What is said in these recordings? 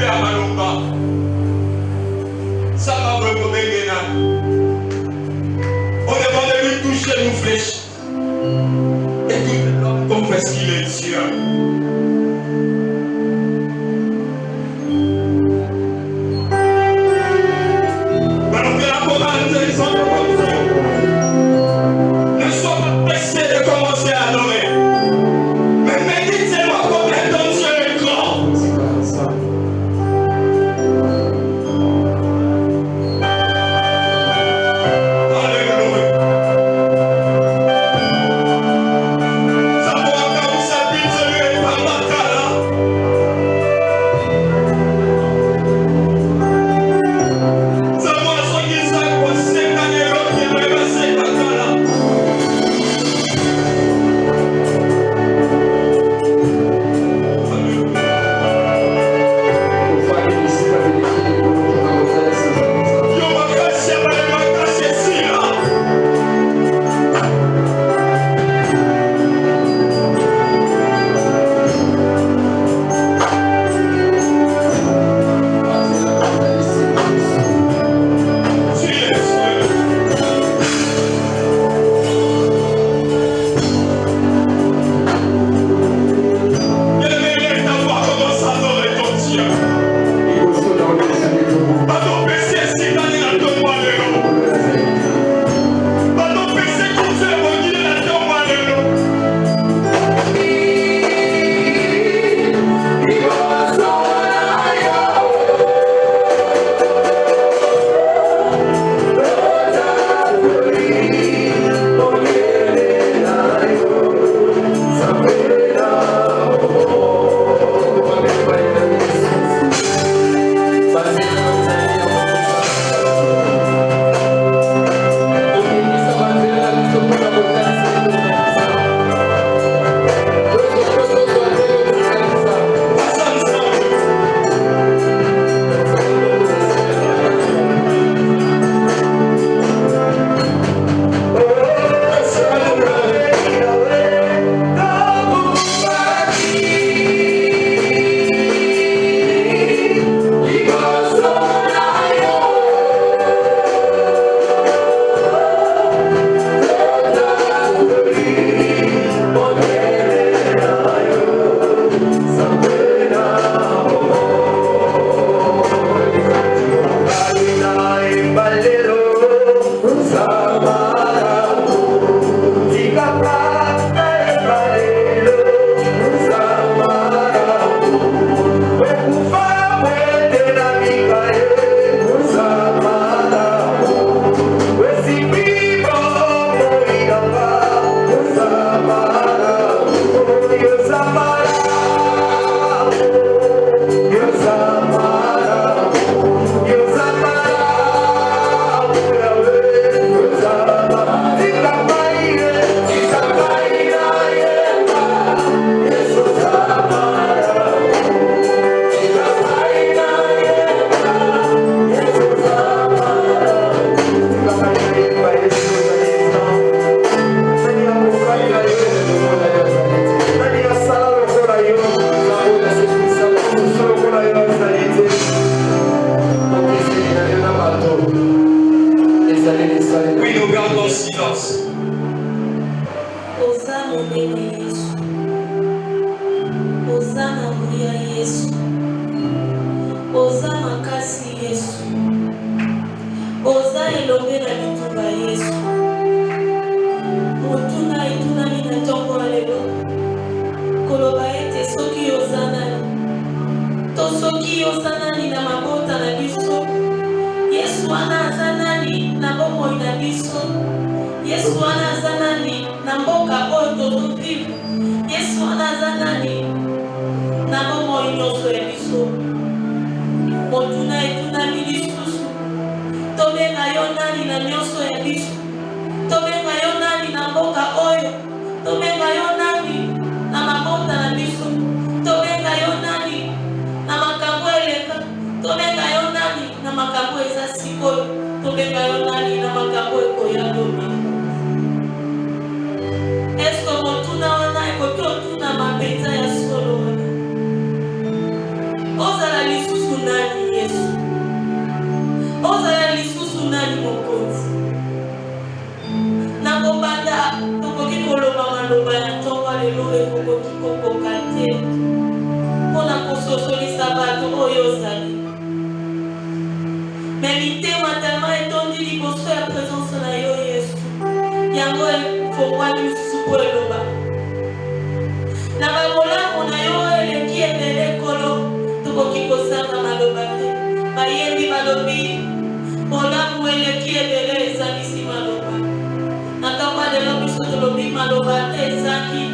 Père Malomba. Ça va vraiment bien. On demande de lui toucher nos flèches. Et tout l'homme confesse qu'il est Dieu. Ne sois pas pressé de commencer à adorer. Mais méditez-moi combien ton Dieu est grand. Alléluia. Ça va quand vous s'habitez celui et pas ma cara. Ça va ceux qui savent quoi c'est gagner l'autre qui va passer ma cara. Oui, nous gardons silence. Oza monene Yesu. Oza na nguya Yesu. Oza makasi Yesu. Oza elombe na bitumba Yesu. Motuna etunami na ntongo ya lelo. Koloba ete soki oza nani. To soki oza nani na mabota na biso. Yesu wana aza nani na bomoi na biso. Yesu wana aza nani na mboka oyo tozovivre. Yesu wana aza nani na bomoi nyonso ya biso. Motuna etunami lisusu. Tobenga yo nani na nyonso ya biso. Tobenga yo nani na mboka oyo. Tobenga yo nani na mabota na biso. Tobenga yo nani na makambo eleka. Tobenga yo nani na makambo eza sikoyo. Tobenga yo nani na makambo ekoya lobi. Esko motuna wana ekoki otuna mapenza ya solo wana. Ozala lisusu maloba ya ntongo lelo ekokoki kokoka te mpona kososolisa bato oyo ozali. Me mitema tellement etondi liboso ya présence na yo Yesu, yango efongwani lisusu mpo eloba na bamolamu na yo eleki ebele kolo tokoki kosanga maloba te. Bayembi balobi molamu eleki ebele ezangisi maloba. Na ntango lelo biso tolobi maloba te ezangi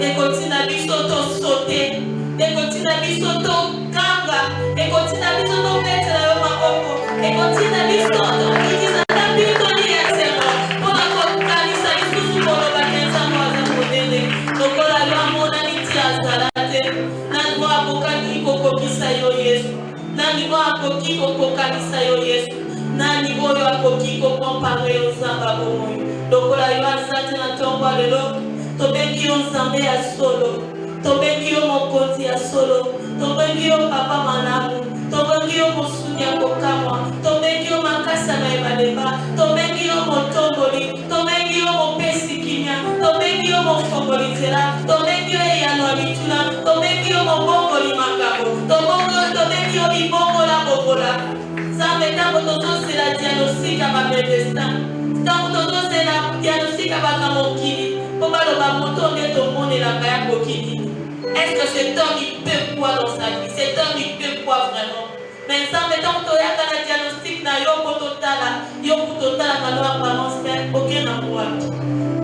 ekotinda biso tosote, ekotinda biso tokanga, ekotinda biso tobetela yo maboko, ekotinda biso tokitisa na bitoni ya nzembo mpona kokanisa lisusu koloba te nzambo aza monene lokola yo amonani ti azala te. Nani mo akokaki kokokisa yo Yesu? Nani mo akoki kokokanisa yo Yesu? Nani oyo akoki kokompare yo nzamba bomoi lokola yo aza te na ntongo ya lelo? Tobengi yo nzambe ya solo, tobengi yo mokonzi ya solo, tobengi yo papa malamu, tobengi yo mosuni ya kokamwa, tobengi yo makasa na ebaleba, tobengi yo motomboli, tobengi yo mopesi kimia, tobengi yo mofongoli nzela, tobengi yo eyano ya bituna, tobengi yo mobongoli makambo, tobengi yo bibongola bobola. Nzambe ntango tozozela diagnostika bamedestin, ntango tozozela diagnostika bakamokili po baloba moto nde tomonelaka ya kokili. Est-ce que cet homme il peut quoi dans sa vie? Cet homme il peut quoi vraiment? Mais nzambe ntango toyaka na diagnostic na yo po totala yo po totalaka no apparence mpe oke na mwaki.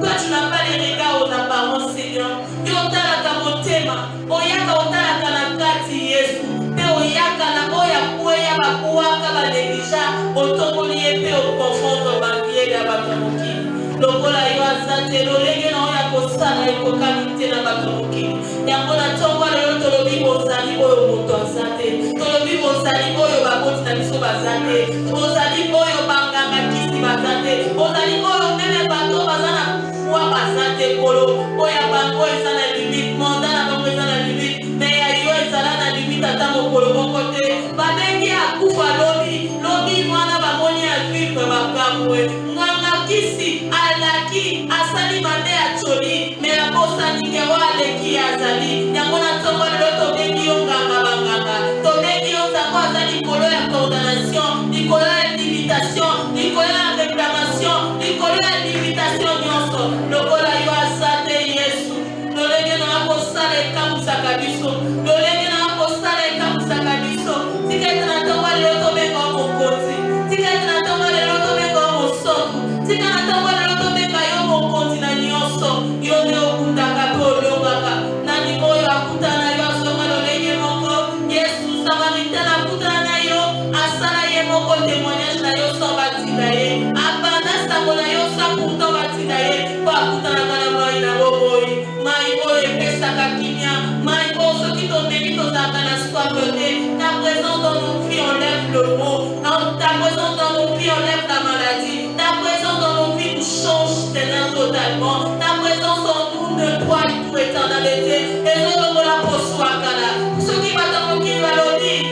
Toi tu n'as pas les regards aux apparences Seigneur. Yo otalaka motema, oyaka otalaka na kati Yesu mpe oyaka na oyo akweya bakuwaka banegligea otongoli ye mpe okonfondre bandiele ya bato ya mokili. Lokola yo aza te lolenge na oyo akosala ekokani te na bato ya mokili. Yango na ntongo lelo tolobi bozali oyo moto aza te, tolobi bozali oyo baboti na biso baza te, bozali oyo banganga kisi baza te, bozali oyo meme bato baza na foi baza te kolo oyo bango eza na limite, manda na bango eza na limite, me ya yo ezala na limite ata mokolo moko te. Babengi akufa lobi mwana bamoni ya vivre bakamwe nganga kisi alaki asali mabe ya toli me abosanike wa aleki azali. Yango na ntongo lelo tobengi yo nganga banganga, tobengi yo nzango aza likolo ya condamnation, likolo ya limitation, likolo ya réclamation, likolo ya limitation nyonso. Lokola yo aza te Yesu, lolenge na akosala ekamusaka biso, lolenge na akosala ekamusaka biso. Tika ete na ntongo lelo tobenga yo mokonzi, tika ete na ntongo lelo tobenga yo mosoku, tika na ntongo lelo tobenga yo mokonzi na nyonso. Yo nde okutaka mpe olongaka. Nani oyo akutana yo azonga lolenge moko? Yesu Samaritain akutana na yo asala ye moko témoignage na yo so batinda ye, abanda sango na yo sa pourtant batinda ye po akutanaka na mai na bomoi, mai oyo epesaka kimia, mai oyo soki tomeli tozalaka na soif te. Ta présence dans nos vies enlève le mot, ta présence dans nos vies enlève la maladie, ta présence dans nos vies nous change totalement, ta présence en nous nettoie pour éternalité. Et nous avons la poche à Kala. Ce qui va dans qui va le dire,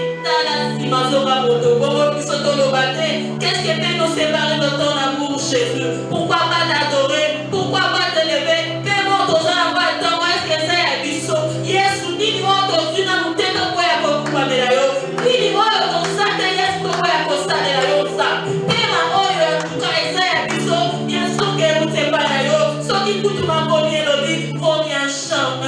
qu'est-ce qui peut nous séparer de ton amour, Jésus? Pourquoi pas t'adorer? Pourquoi pas te lever? Fais-moi ton envoi, ton est-ce que c'est un biseau? Yes, dis-moi ton Dieu, nous t'aimons pour la coupe de la yo. Dis-moi ton sac, yes, pour la coupe de la yo. Dis-moi, oh, en tout cas, c'est un biseau. Bien sûr que vous t'aimez pas la yo. Ce qui coûte ma bonne lobby, premier un chant,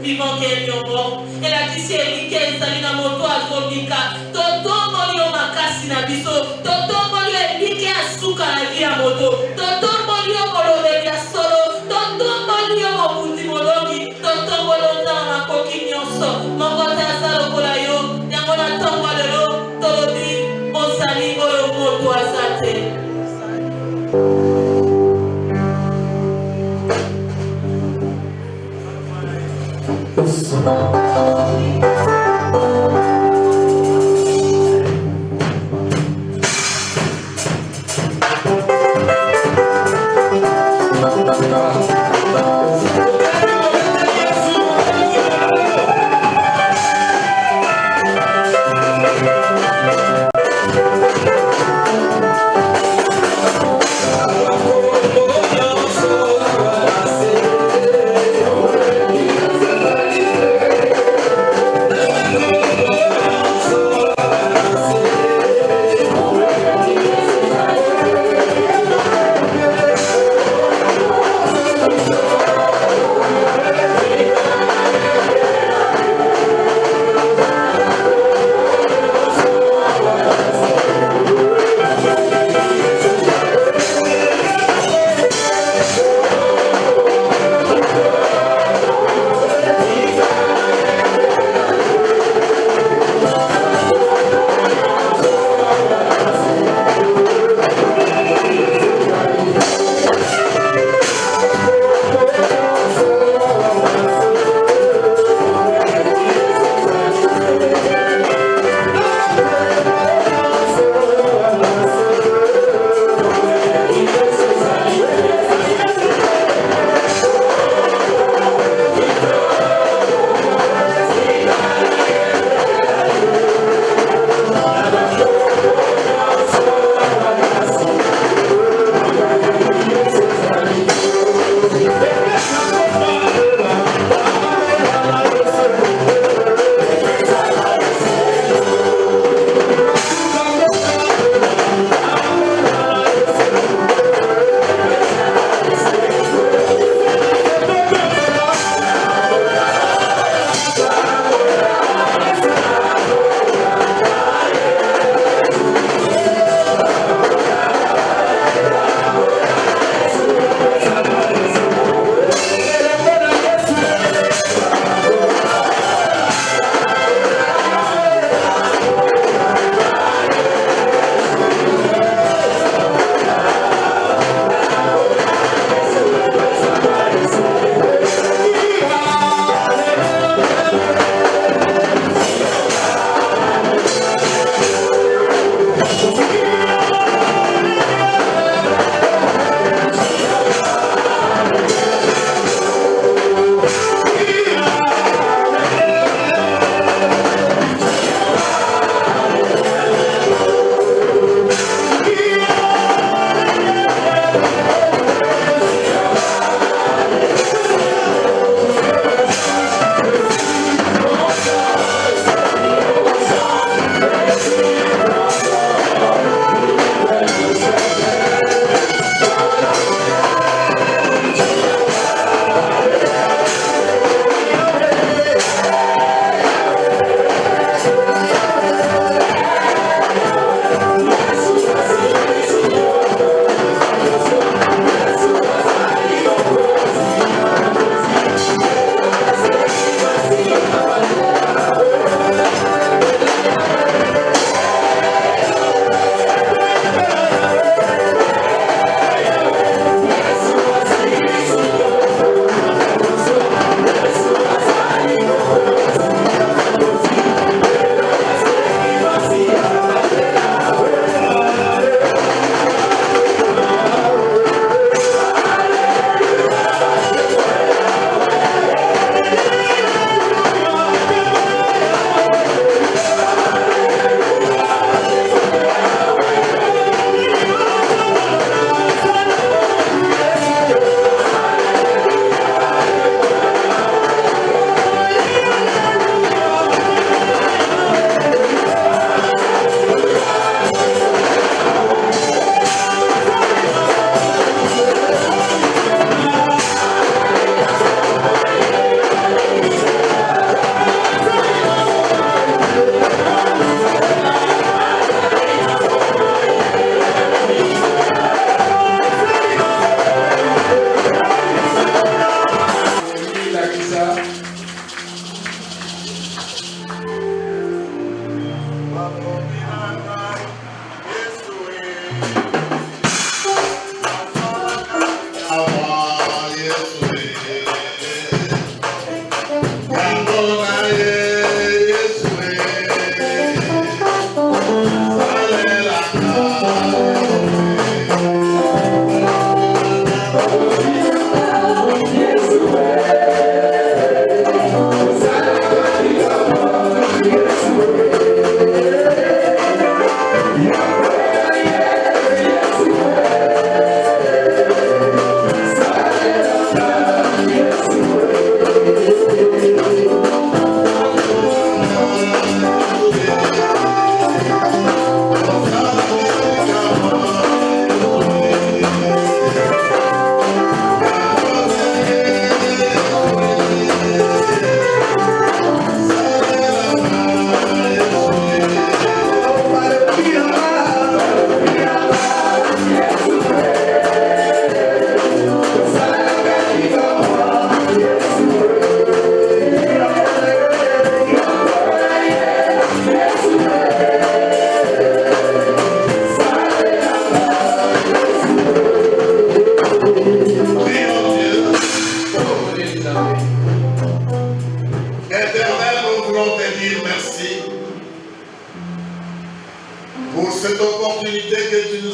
vivant qui est mort. Et la d'ici est nickel, salina moto à Zobika. Toto molio makasi na biso. Toto molio elike asuka na via moto. Toto molio molobeli ya solo. Toto molio mobundi mologi. Toto molonda makoki nyonso. Mokota asalo kola yo. Yango na tongo lelo. Tolobi osali oyo moto asate. Oh,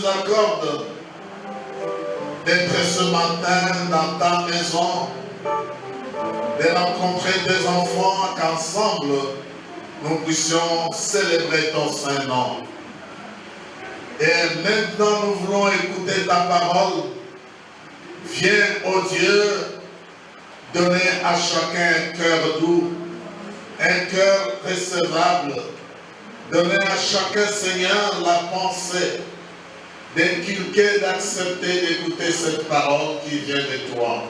nous accordes d'être ce matin dans ta maison, de rencontrer tes enfants, qu'ensemble nous puissions célébrer ton Saint-Nom. Et maintenant nous voulons écouter ta parole. Viens, ô Dieu, donner à chacun un cœur doux, un cœur recevable. Donner à chacun, Seigneur, la pensée d'inculquer, d'accepter, d'écouter cette parole qui vient de toi.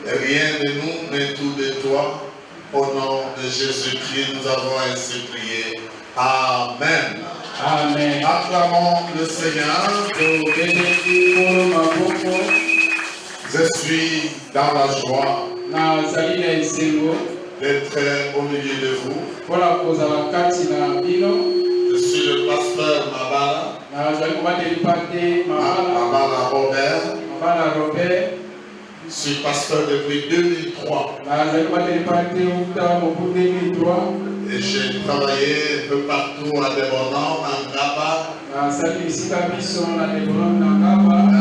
Et rien de nous, mais tout de toi. Au nom de Jésus-Christ, nous avons ainsi prié. Amen. Amen. Acclamons le Seigneur. Je suis dans la joie d'être au milieu de vous. Je suis le pasteur Mabala. Mabala Robert. Je suis pasteur depuis 2003. Et j'ai travaillé un peu partout à Debonan, en Gaba.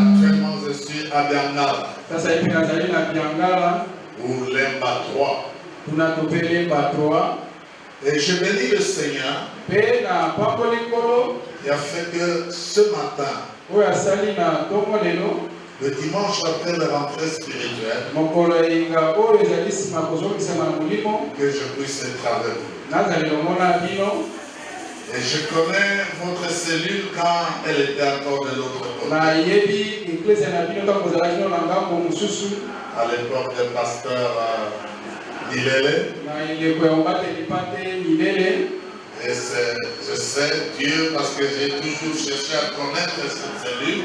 Actuellement, je suis à Biangala. Ou Lemba 3. Et je bénis le Seigneur. Il a fait que ce matin, le dimanche après la rentrée spirituelle, que je puisse être avec vous. Et je connais votre cellule quand elle était encore de l'autre côté. À l'époque du pasteur Nilele. Et je sais Dieu parce que j'ai toujours cherché à connaître cette cellule.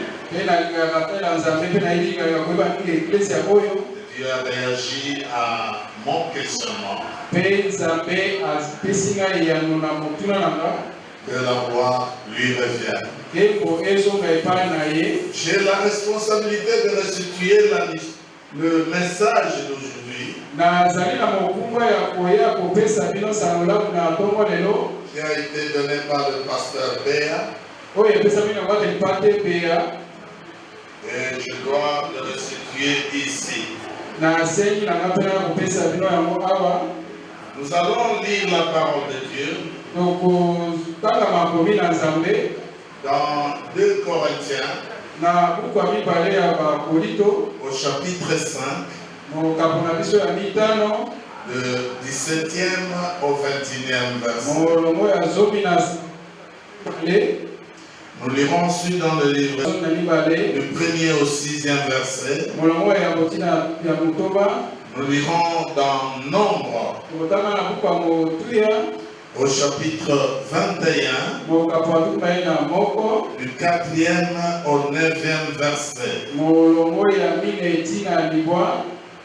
Dieu a réagi à mon questionnement. Que la voix lui revienne. J'ai la responsabilité de restituer le message d'aujourd'hui. Qui a été donné par le pasteur Béa. Et je dois le restituer ici. Nous allons lire la parole de Dieu dans 2 Corinthiens au chapitre 5, de 17e au 21e verset. Nous lirons ensuite dans le livre du 1er au 6e verset. Nous lirons dans Nombre au chapitre 21, du 4e au 9e verset.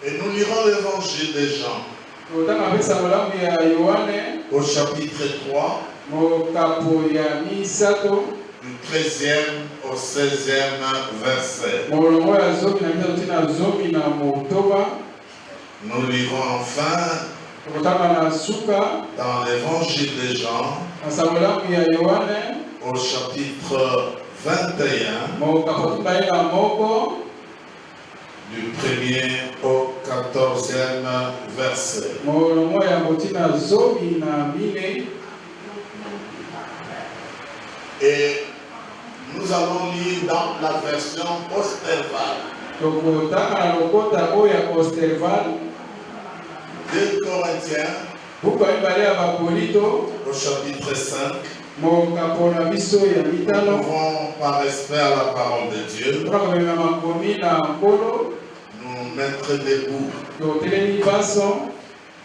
Et nous lirons l'évangile de Jean au chapitre 3, du 13e au 16e verset. Nous lirons enfin dans l'évangile de Jean au chapitre 21, du 1er au 14e verset. Et nous allons lire dans la version Osterval. 2 Corinthiens au chapitre 5. Nous pouvons par respect à la parole de Dieu nous mettre debout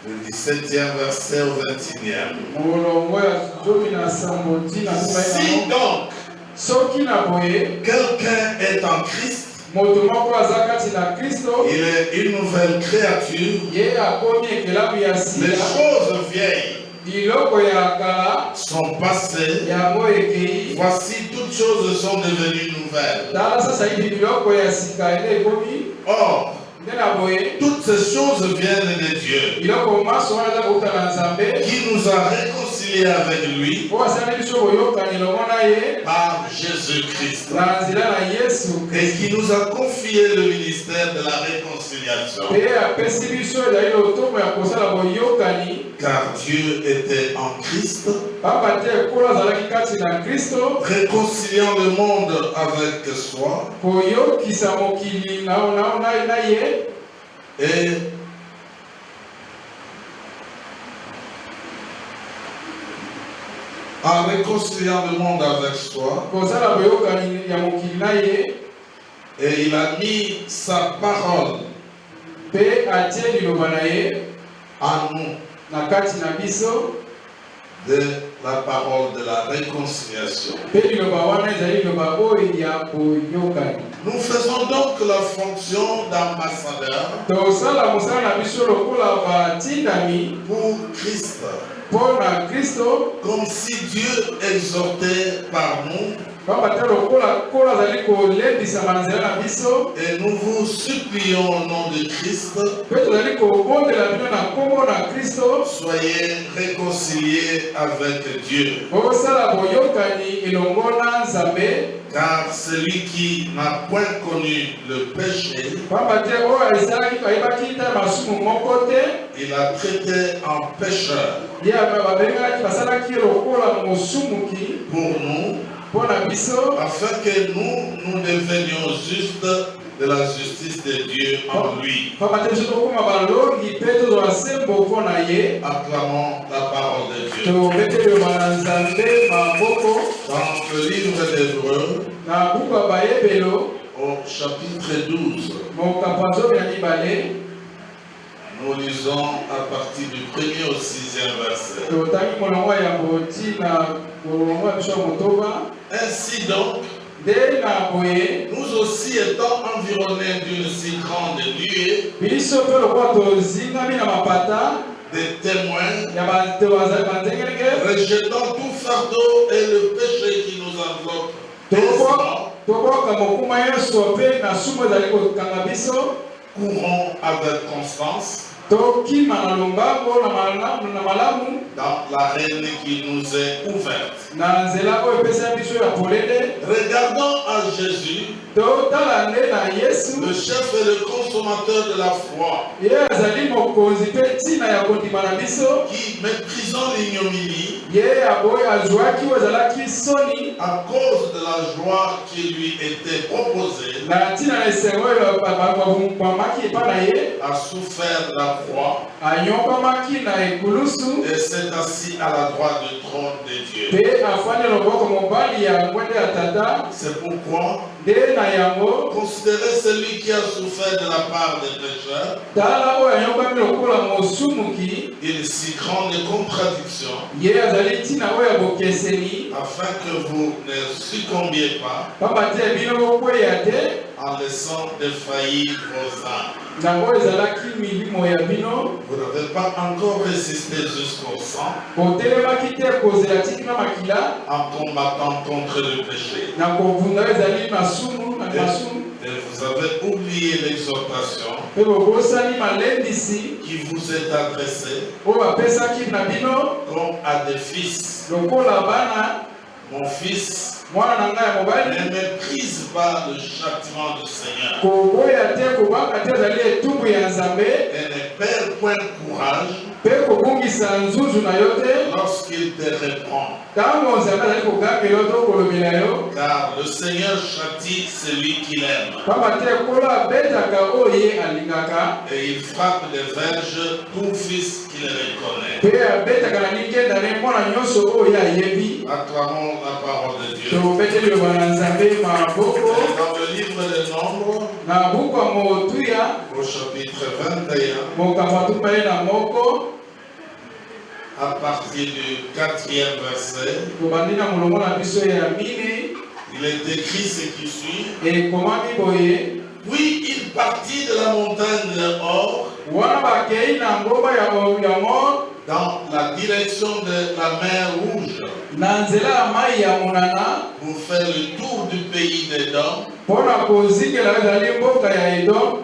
du 17e verset au 21e. Si donc quelqu'un est en Christ, il est une nouvelle créature. Les choses vieilles sont passées. Voici, toutes choses sont devenues nouvelles. Or, toutes ces choses viennent de Dieu, qui nous a réconciliés réconciliés avec lui par Jésus-Christ. Et qui nous a confié le ministère de la réconciliation. Car Dieu était en Christ, réconciliant le monde avec soi. Et en réconciliant le monde avec soi, et il a mis sa parole en nous, de la parole de la réconciliation. Nous faisons donc la fonction d'ambassadeur pour Christ. Comme si Dieu exhortait par nous. Et nous vous supplions au nom de Christ, soyez réconciliés avec Dieu. Car celui qui n'a point connu le péché, il a traité en pécheur pour nous, afin que nous devenions justes de la justice de Dieu en lui. Acclamons la parole de Dieu. Dans le livre d'Hébreux, au chapitre 12, nous lisons à partir du 1er au 6e verset. Ainsi donc, nous aussi étant environnés d'une si grande nuée de témoins, rejetant tout fardeau et le péché qui nous enveloppe, courons avec constance dans l'arène qui nous est ouverte. Regardons à Jésus, le chef et le consommateur de la foi, qui, méprisant l'ignominie, à cause de la joie qui lui était proposée, a souffert la croix et s'est assis à la droite du trône de Dieu. C'est pourquoi considérez celui qui a souffert de la part des pécheurs une si grande contradiction, afin que vous ne succombiez pas en laissant défaillir vos âmes. Vous n'avez pas encore résisté jusqu'au sang en combattant contre le péché. Et vous avez oublié l'exhortation qui vous est adressée comme à des fils. Mon fils, ne méprise pas le châtiment du Seigneur et ne perds point courage lorsqu'il te reprend. Car le Seigneur châtie celui qu'il aime. Et il frappe des verges tout fils qu'il reconnaît. Acclamons la parole de Dieu. Dans le livre des Nombres, au chapitre 21, à partir du 4e verset, il est écrit ce qui suit. Puis il partit de la montagne de Hor dans la direction de la mer Rouge pour faire le tour du pays d'Édom.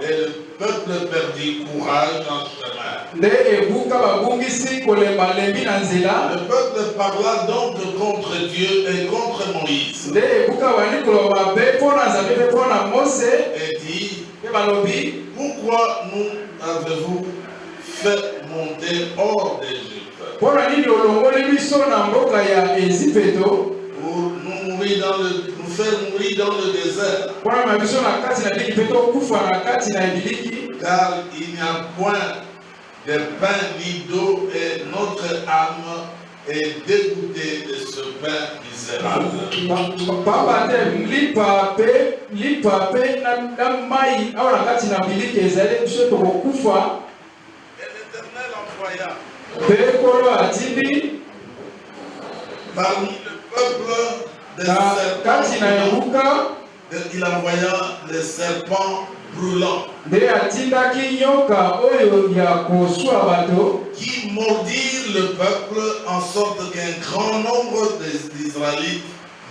Et le peuple perdit courage en chemin. nde ebuka babungisi kolemba lembi na nzela. Le peuple parla donc contre Dieu et contre Moïse. nde ebuka bandi koloba mabe mpo na nzambe mpe mpo na mose. Et dit, mpe balobi, pourquoi nous avez-vous fait monter hors d'Égypte mpo na nini olongoli biso na mboka ya Ezipeto pour nous faire mourir dans le désert? mpo na ma biso na kati na biliki mpe tokufa na kati na ebiliki. Car il n'y a point de pain ni d'eau et notre âme est dégoûtée de ce pain misérable. pamba te lipa mpe na mai awa na kati na biliki ezali biso tokokufa. Et l'Éternel envoya mpe kolo atindi parmi le peuple des na kati na serpents, ebuka, il envoya les serpents brûlants nde atindaki nyoka oyo ya koswa bato qui mordirent le peuple en sorte qu'un grand nombre d'Israélites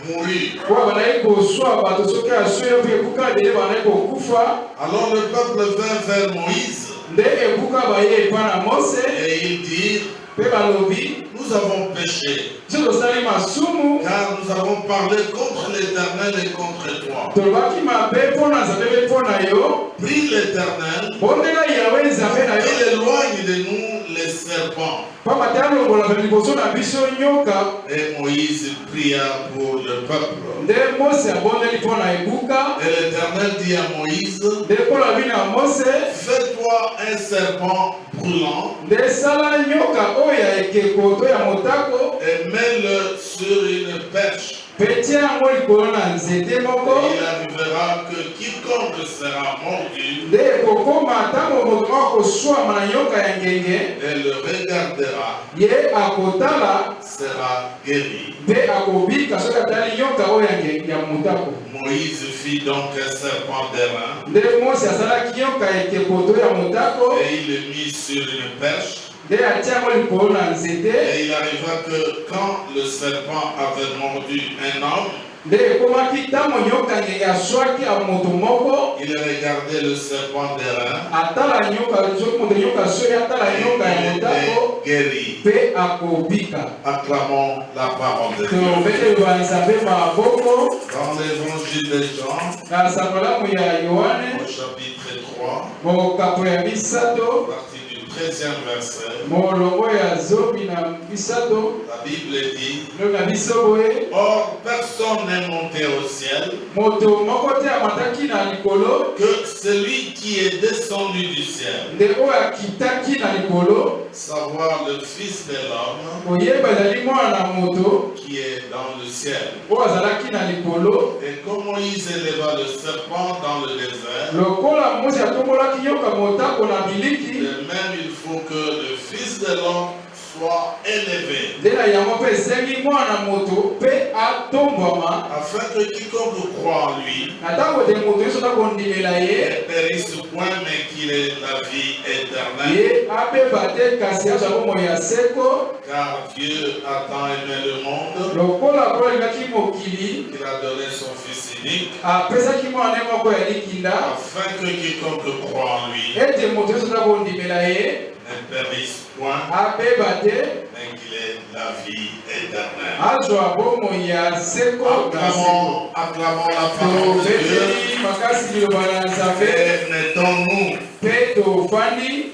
moururent. po bandaki koswa bato soki aswi mpe ebuka dele bandaki kokufa. Alors le peuple vint vers Moïse nde ebuka baye epa na mose et ils dirent, mpe balobi, nous avons péché, biso tosali masumu car nous avons parlé contre l'Éternel et contre toi. tolobaki mabe mpo na nzambe mpe mpo na yo. Prie l'Éternel bondela yawe nzambe na yo et éloigne de nous les serpents. pamba te alongolaka liboso na biso nyoka. Et Moïse pria pour le peuple. nde mose abondeli mpo na ebuka. Et l'Éternel dit à Moïse, nde mpo abi na mose, fais-toi un serpent brûlant nde sala nyoka oyo ya ekeko to ya motako et mets-le sur une perche. mpe tia yango likolo na nzete moko. Et il arrivera que quiconque sera mordu nde ekokoma ntango moto moko akoswama na nyoka ya ngenge, et le regardera ye akotala sera guéri. mpe akobika soki atali nyoka oyo ya motako. Moïse fit donc un serpent d'airain nde mose asalaki nyoka ekeko to ya motako, et il le mit sur une perche. nde atia yango likolo na nzete. Et il arriva que quand le serpent avait mordu un homme, nde ekomaki ntango nyoka ngenge aswaki ya moto moko, il regardait le serpent d'airain atala nyoka soki moto nyoka soki atala nyoka ya et motako il était guéri. mpe akobika. Acclamons la parole de Dieu. tobeteli banzambe maboko Dans l'évangile de Jean, na sangolamu ya Yohane au chapitre 3, mokapo ya misato partie du 13e verset, molongo ya zomi na misato la Bible dit, lobi na biso boye, or personne n'est monté au ciel moto moko te amataki na likolo que celui qui est descendu du ciel, nde oyo akitaki na likolo, savoir le Fils de l'homme koyeba ezali mwana na moto qui est dans le ciel. oyo azalaki na likolo. Et comme Moïse éleva le serpent dans le désert, lokola mose atombolaki nyoka motako na biliki, de même il faut que le Fils de l'homme soit élevé, nde na yango mpe esengi mwana moto mpe atombwama, afin que quiconque croit en lui na ntango te moto nyonso takondimela ye ne périsse point, mais qu'il ait la vie éternelle. ye abeba te kasi azwa bomoi ya seko. Car Dieu a tant aimé le monde lokola mpo alingaki mokili, qu'il a donné son Fils unique, apesaki mwana ye moko ya likinda, afin que quiconque croit en lui ete moto nyonso takondimela ye ne périsse point, abeba te, mais qu'il ait la vie éternelle. azwa bomoi ya seko na seko. Acclamons la parole de Dieu. tobeteli makasi liloba na nzambe Et mettons-nous, mpe tofandi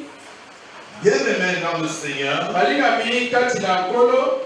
bien-aimés dans le Seigneur, balingami kati na nkolo.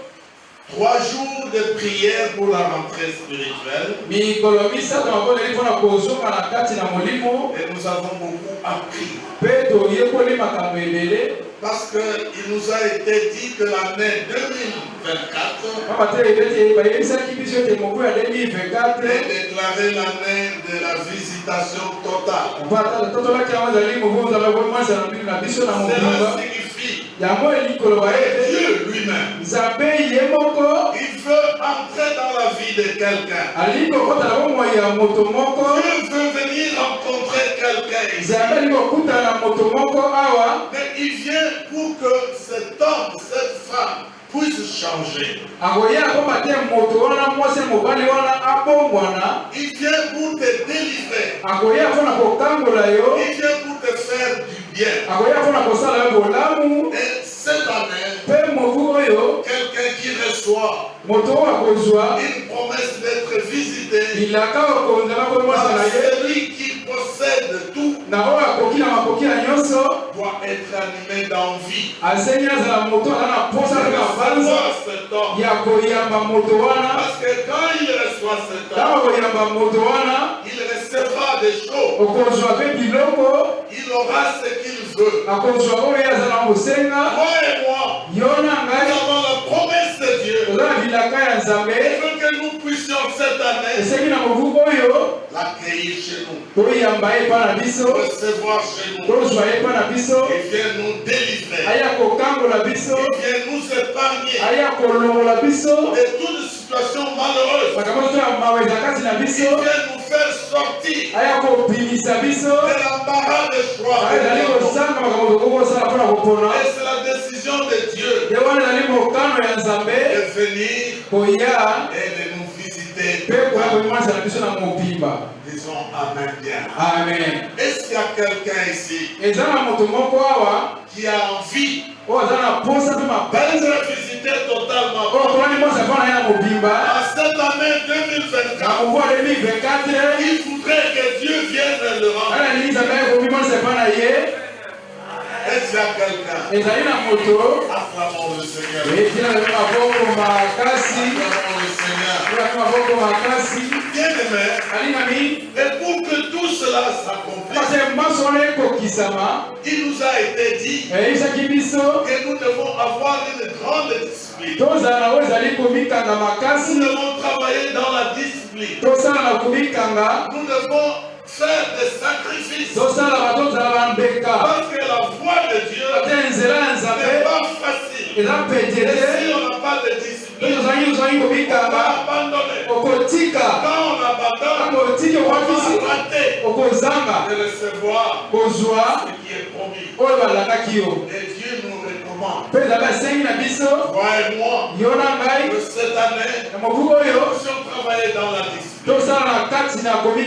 3 jours de prière pour la rentrée spirituelle. mikolo misato makoleli mpona kozonga na kati na molimo, Et nous avons beaucoup appris. mpe toyekoli makambo ebele. Parce qu'il nous a été dit que l'année 2024 pamba te ebeti bayebisaki biso ete mobu ya 2024 est déclarée l'année de la visitation totale. totolaki yango ezali mobu ozala bomwasa na mbili na biso na Cela mobimba signifie yango elikoloba que ete Dieu lui-même, nzambe ye moko il veut entrer dans la vie de quelqu'un. alingi kokotala bomoi ya moto moko. Dieu veut venir rencontrer quelqu'un ici. nzambe alingi kokutana na moto moko awa, Mais il vient pour que cet homme, cette femme puisse changer. akoya akoma te moto wana mwasi mobali wana abongwana, Il vient pour te délivrer. akoya mpona kokangola yo, Il vient pour te faire du bien. Et cette année, quelqu'un qui reçoit une promesse d'être visité par celui qui possède tout doit être animé d'envie. Savoir cet homme. Parce que quand il reçoit cet homme, il recevra des choses. Il aura ce qu'il veut. Toi et moi, nous avons la promesse de Dieu. Il veut que nous puissions cette année l'accueillir chez nous, recevoir chez nous. Il vient nous délivrer. Il vient nous épargner de toutes situations malheureuses. Il vient nous faire sortir de l'embarras de choix. Et c'est la décision de Dieu de venir et de nous visiter. Disons Amen bien. Amen. Est-ce qu'il y a quelqu'un ici qui a envie d'être visité totalement? En cette année 2024, il voudrait que Dieu vienne le rendre. Est-ce qu'il y a quelqu'un? Acclamons le Seigneur. Acclamons le Seigneur. Bien-aimé, et pour que tout cela s'accomplisse, il nous a été dit que nous devons avoir une grande discipline. Nous devons travailler dans la discipline. Nous devons faire des sacrifices. Parce que la voie de Dieu n'est pas facile. Et si on n'a pas de discipline, on va abandonner. Quand on abandonne, on va rater de recevoir ce qui est promis. Et Dieu nous recommande, toi et moi, que cette année, nous puissions travailler dans la discipline.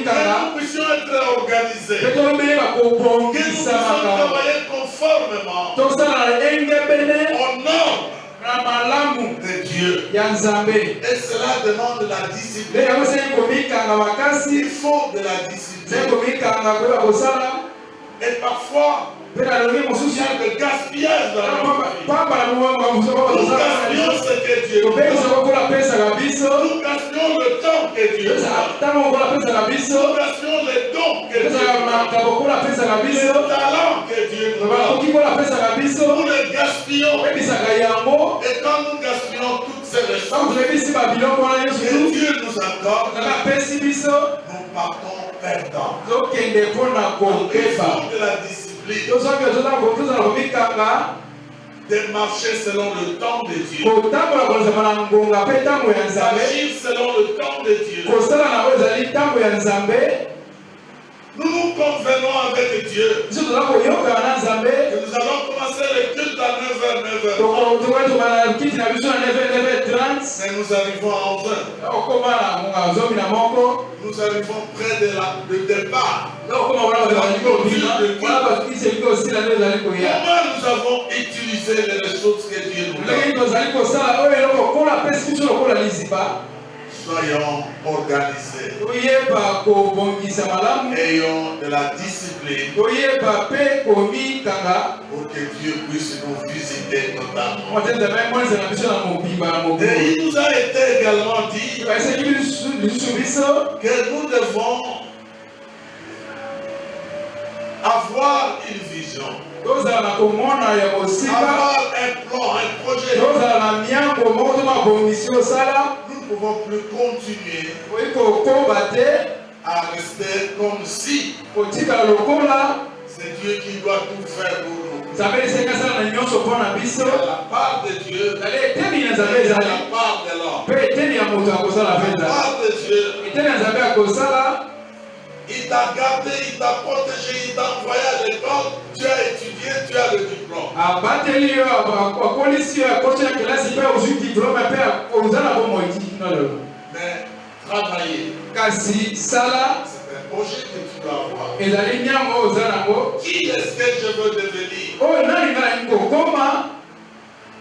Que nous puissions être organisés. Que nous puissions travailler conformément aux normes de Dieu. Et cela demande de la discipline. Il faut de la discipline. Et parfois, il y a de gaspillage dans notre vie. Nous gaspillons ce que Dieu nous donne. Nous gaspillons le temps que Dieu nous donne. Nous gaspillons les dons que Dieu nous donne. Les talents que Dieu nous donne. Nous les gaspillons. Et quand nous gaspillons toutes ces ressources que Dieu nous accorde, nous partons perdants. Il faut de la discipline. De marcher selon le temps de Dieu. D'agir selon le temps de Dieu. Nous nous convenons avec Dieu que nous allons commencer le culte à 9h. Mais nous arrivons à 11h. Nous arrivons près de de départ. Comment nous avons utilisé les ressources que Dieu nous donne? Soyons organisés. Ayons de la discipline pour que Dieu puisse nous visiter totalement. Et il nous a été également dit que nous devons avoir une vision, avoir un plan, un projet. Nous ne pouvons plus continuer à rester comme si c'est Dieu qui doit tout faire pour nous. C'est la part de Dieu, c'est la part de l'homme. La part de Dieu, il t'a gardé, il t'a protégé, il t'a envoyé à l'école, tu as étudié, tu as le diplôme. Mais travailler, c'est important. projet que tu dois avoir. ezali nyango oza nango Qui est-ce que je veux devenir? oyo nani nga nali kokoma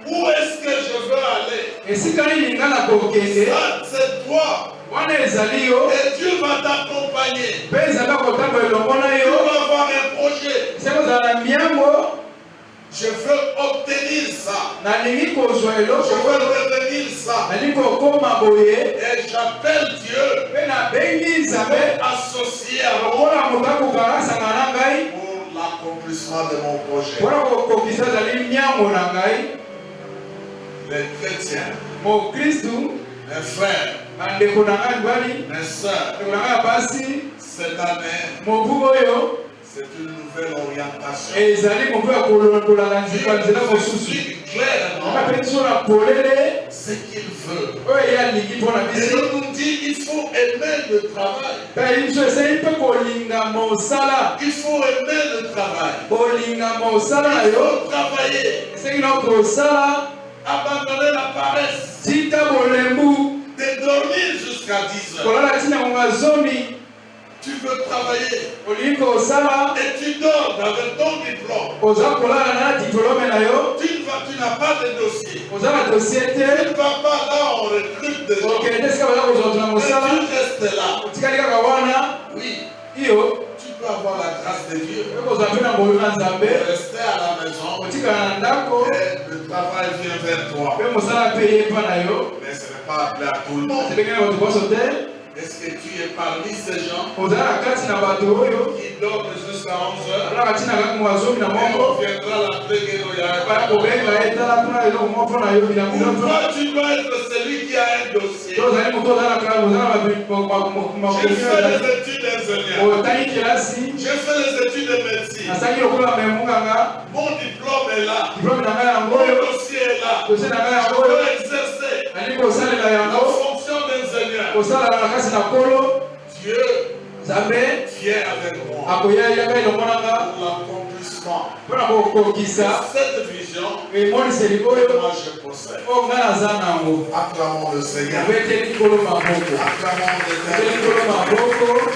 Où est-ce que je veux aller? esika nini nga na kokende Ça, c'est toi. wana ezali yo Et Dieu va t'accompagner. mpe ezalaka kotambola elongo na Tu yo vas avoir un projet. se kozala na miango Je veux obtenir ça. nalingi kozwa Je eloko veux devenir ça. nalingi kokoma boye Et j'appelle Dieu mpe nabengi nzambe associé à moi lokola moto akokalasanga na ngai pour l'accomplissement de mon projet. mpona kokokisa ezali miango na ngai Les chrétiens, mokristu mes frères, bandeko na ngai mibali mes sœurs, ndeko na ngai ya basi cette année, mobu oyo c'est une nouvelle orientation. ezali mobu ya kolondola na nzela Dieu mosusu explique clairement anga mpe biso na polele ce qu'il veut. oyo ye alingi mpo na Et biso il nous dit il faut aimer le travail. mpe biso esali mpe kolinga mosala Il faut aimer le travail. kolinga mosala na Il yo faut travailler. esengi na kosala Abandonner la paresse. tika bolembu De dormir jusqu'à 10 heures. kolala ntina monga zomi Tu veux travailler olingi kosala et tu dors avec ton diplôme. oza kolala na diplome na yo Tu n'as pas de dossier. oza na dossier Tu te ne vas pas là, on recrute des gens. okende esika baza kozwa tuna Et mosala tu restes là. otikali kaka wana Oui, iyo tu peux avoir la grâce de Dieu. ekozwa mpe na boyo na nzambe Rester à la maison otikala na ndako et le travail vient vers toi. mpe mosala mpe ye epa na yo Mais ce n'est pas appelé à tout le monde. sebenge na bato nyonso te Est-ce que tu es parmi ces gens ozala na kati na bato oyo qui dorment jusqu'à 11 heures? alaka ntina kaka mwa zomi na Et moko on viendra l'appeler que nous y baya a. kobenga ye tala mpona eloko moko mpona yo bilambo Pour toi, tu dois être celui qui a un dossier. to ozali moto ozalaka ozala J'ai fait makomi les études d'ingénieur. otangi kelasi J'ai fait les études de médecine. nasangi lokola memunganga Mon diplôme est là. diplome na ngai yango Mon oyo dossier est là. dosie na ngai Je yango oyo peux exercer nalingi kosalela la yango fonction d'ingénieur. kosalala na kasi na kolo Dieu nzambe vient avec moi akoyayaka elongo nanga pour l'accomplissement mpona kokokisa de cette vision emoniseli que oyo moi je possède. oyo ngai naza nango Acclamons le Seigneur. obeteli nkolo maboko Acclamons obeteli nkolo l'éternel. maboko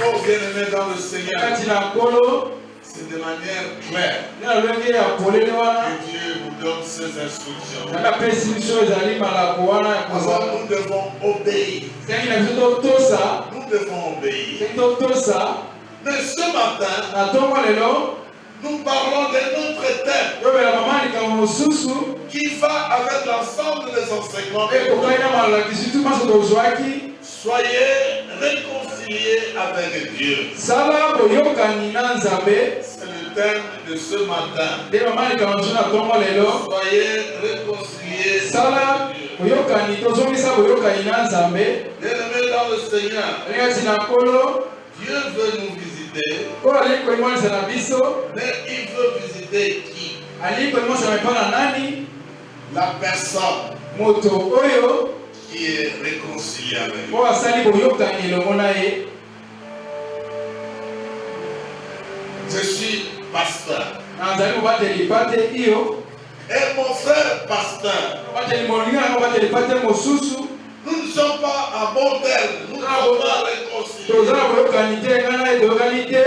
Oh, bien-aimé dans le Seigneur, kati na nkolo c'est de manière claire nde na lolenge ya polele wana que Dieu nous donne ses instructions. nanga apesi biso ezali malako wana ya Alors kozala nous devons obéir. sengi na biso totosa Nous devons obéir. sengi totosa Mais ce matin, na ntongo lelo nous parlons d'un autre thème toyobela mama likambo mosusu qui va avec l'ensemble des enseignements. ekokai na malakisi tu maso tozwaki Soyez réconciliés avec Dieu. sala boyokani na nzambe C'est le thème de ce matin. nde mama likambo mosusu na ntongo lelo Soyez réconciliés sala avec Dieu. boyokani tozongisa boyokani na nzambe Bien-aimés dans le Seigneur, alingati na nkolo Dieu veut nous visiter, oyo alingi koimonisa na biso mais il veut visiter qui? alingi koimonisa mepa na nani La personne moto oyo qui est réconciliée avec lui. oyo asali boyokani elongo na ye Je suis pasteur. nazali mobateli pate iyo Et mon frère pasteur, mobateli molinga yango mobateli pate mosusu nous ne sommes pas à bon terme, nous ne sommes pas réconciliés. tozala boyokani te ngai na ye toyokani te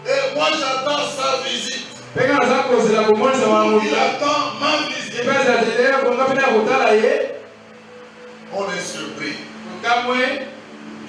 Et moi j'attends sa visite. mpe ngai naza kozela komonisa Il mamola attend ma visite. mpe azatelela konga mpe na kotala ye On est surpris. kamwe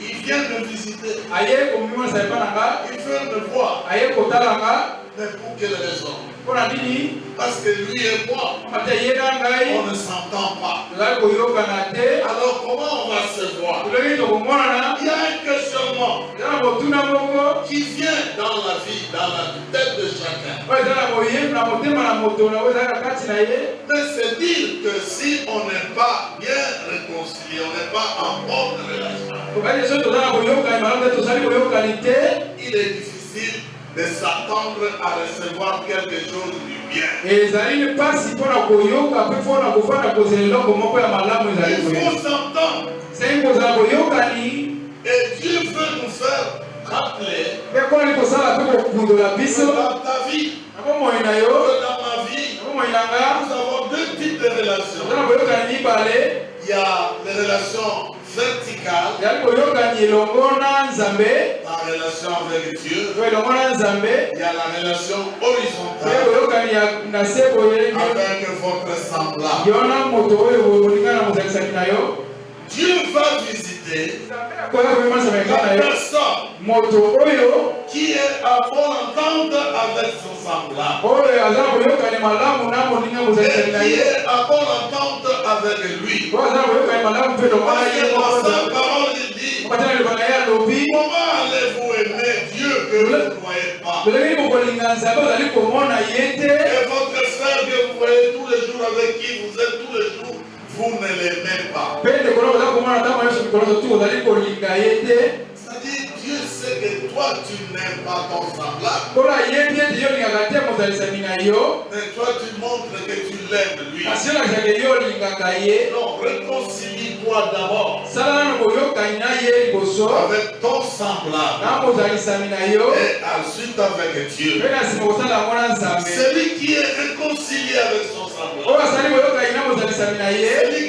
Il vient me visiter. aye komimonisa epa na nga Il veut me voir. aye kotala nga Mais pour quelle raison? mpona nini Parce que lui et moi, ate ye na ngai on ne s'entend pas. tozali koyokana te Alors comment on va se voir? tolongi tokomonana Il y a un questionnement eza na motuna moko qui vient dans la vie, dans la tête de chacun. oyo eza na boyebi na motema na moto na oyo ezali na kati na ye Mais c'est dire que si on n'est pas bien réconcilié, on n'est pas en bonne relation, tokali so toza na boyokani malamu te tozali boyokani te il est difficile de s'attendre à recevoir quelque chose du bien. ezali mpasi mpona koyoka mpe mpona kofanda kozela eloko moko ya malamu ezali Il koyoka faut s'entendre. sengi kozala boyokani Et Dieu veut nous faire rappeler mpe mpona kosala mpe kokundola que biso dans ta vie, na bomoi na yo que dans ma vie, na bomoi na nga nous avons deux types de relations. toza na boyokani mibale Il y a les relations verticales ezali boyokani relation avec Dieu, il y a la relation horizontale avec votre semblable. Dieu va visiter la personne qui est à bonne entente avec son semblable. Et qui est à bonne entente avec lui. Parce que dans sa parole, il dit, comment allez-vous aimer Dieu que vous ne voyez pas? Et votre frère que vous voyez tous les jours, avec qui vous êtes tous les jours, vous ne l'aimez pas. C'est-à-dire, Dieu sait que toi, tu n'aimes pas ton semblable. Mais toi, tu montres que tu l'aimes, lui. Non, réconcilie-toi d'abord avec ton semblable. Et ensuite avec Dieu. Celui qui est réconcilié avec son semblable. Celui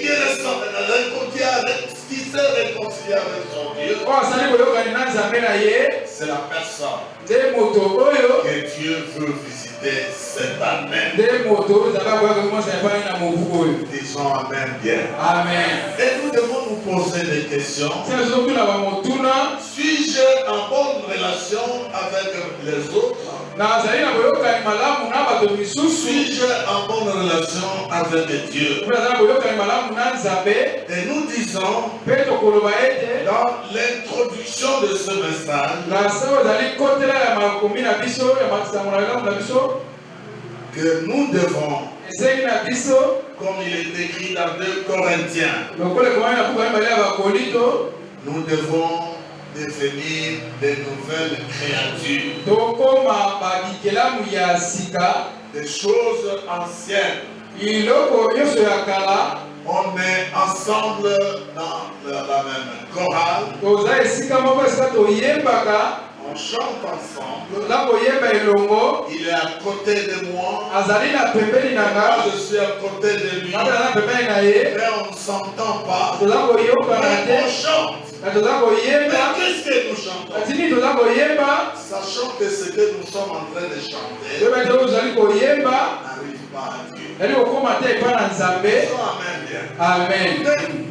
qui s'est réconcilié avec son Dieu. C'est la personne que Dieu veut visiter cette année. Disons Amen bien. Amen. Et nous devons nous poser des questions. Suis-je en bonne relation avec les autres? Suis-je en bonne relation avec Dieu? Et nous disons dans l'introduction de ce message que nous devons, comme il est écrit dans 2 Corinthiens, nous devons devenir de nouvelles créatures, des choses anciennes. On est ensemble dans la même chorale. On chante ensemble. Il est à côté de moi. Je suis à côté de lui. Mais on ne s'entend pas. Mais on chante. Mais qu'est-ce que nous chantons? Sachant que ce que nous sommes en train de chanter n'arrive pas à Dieu. Amen bien. Amen.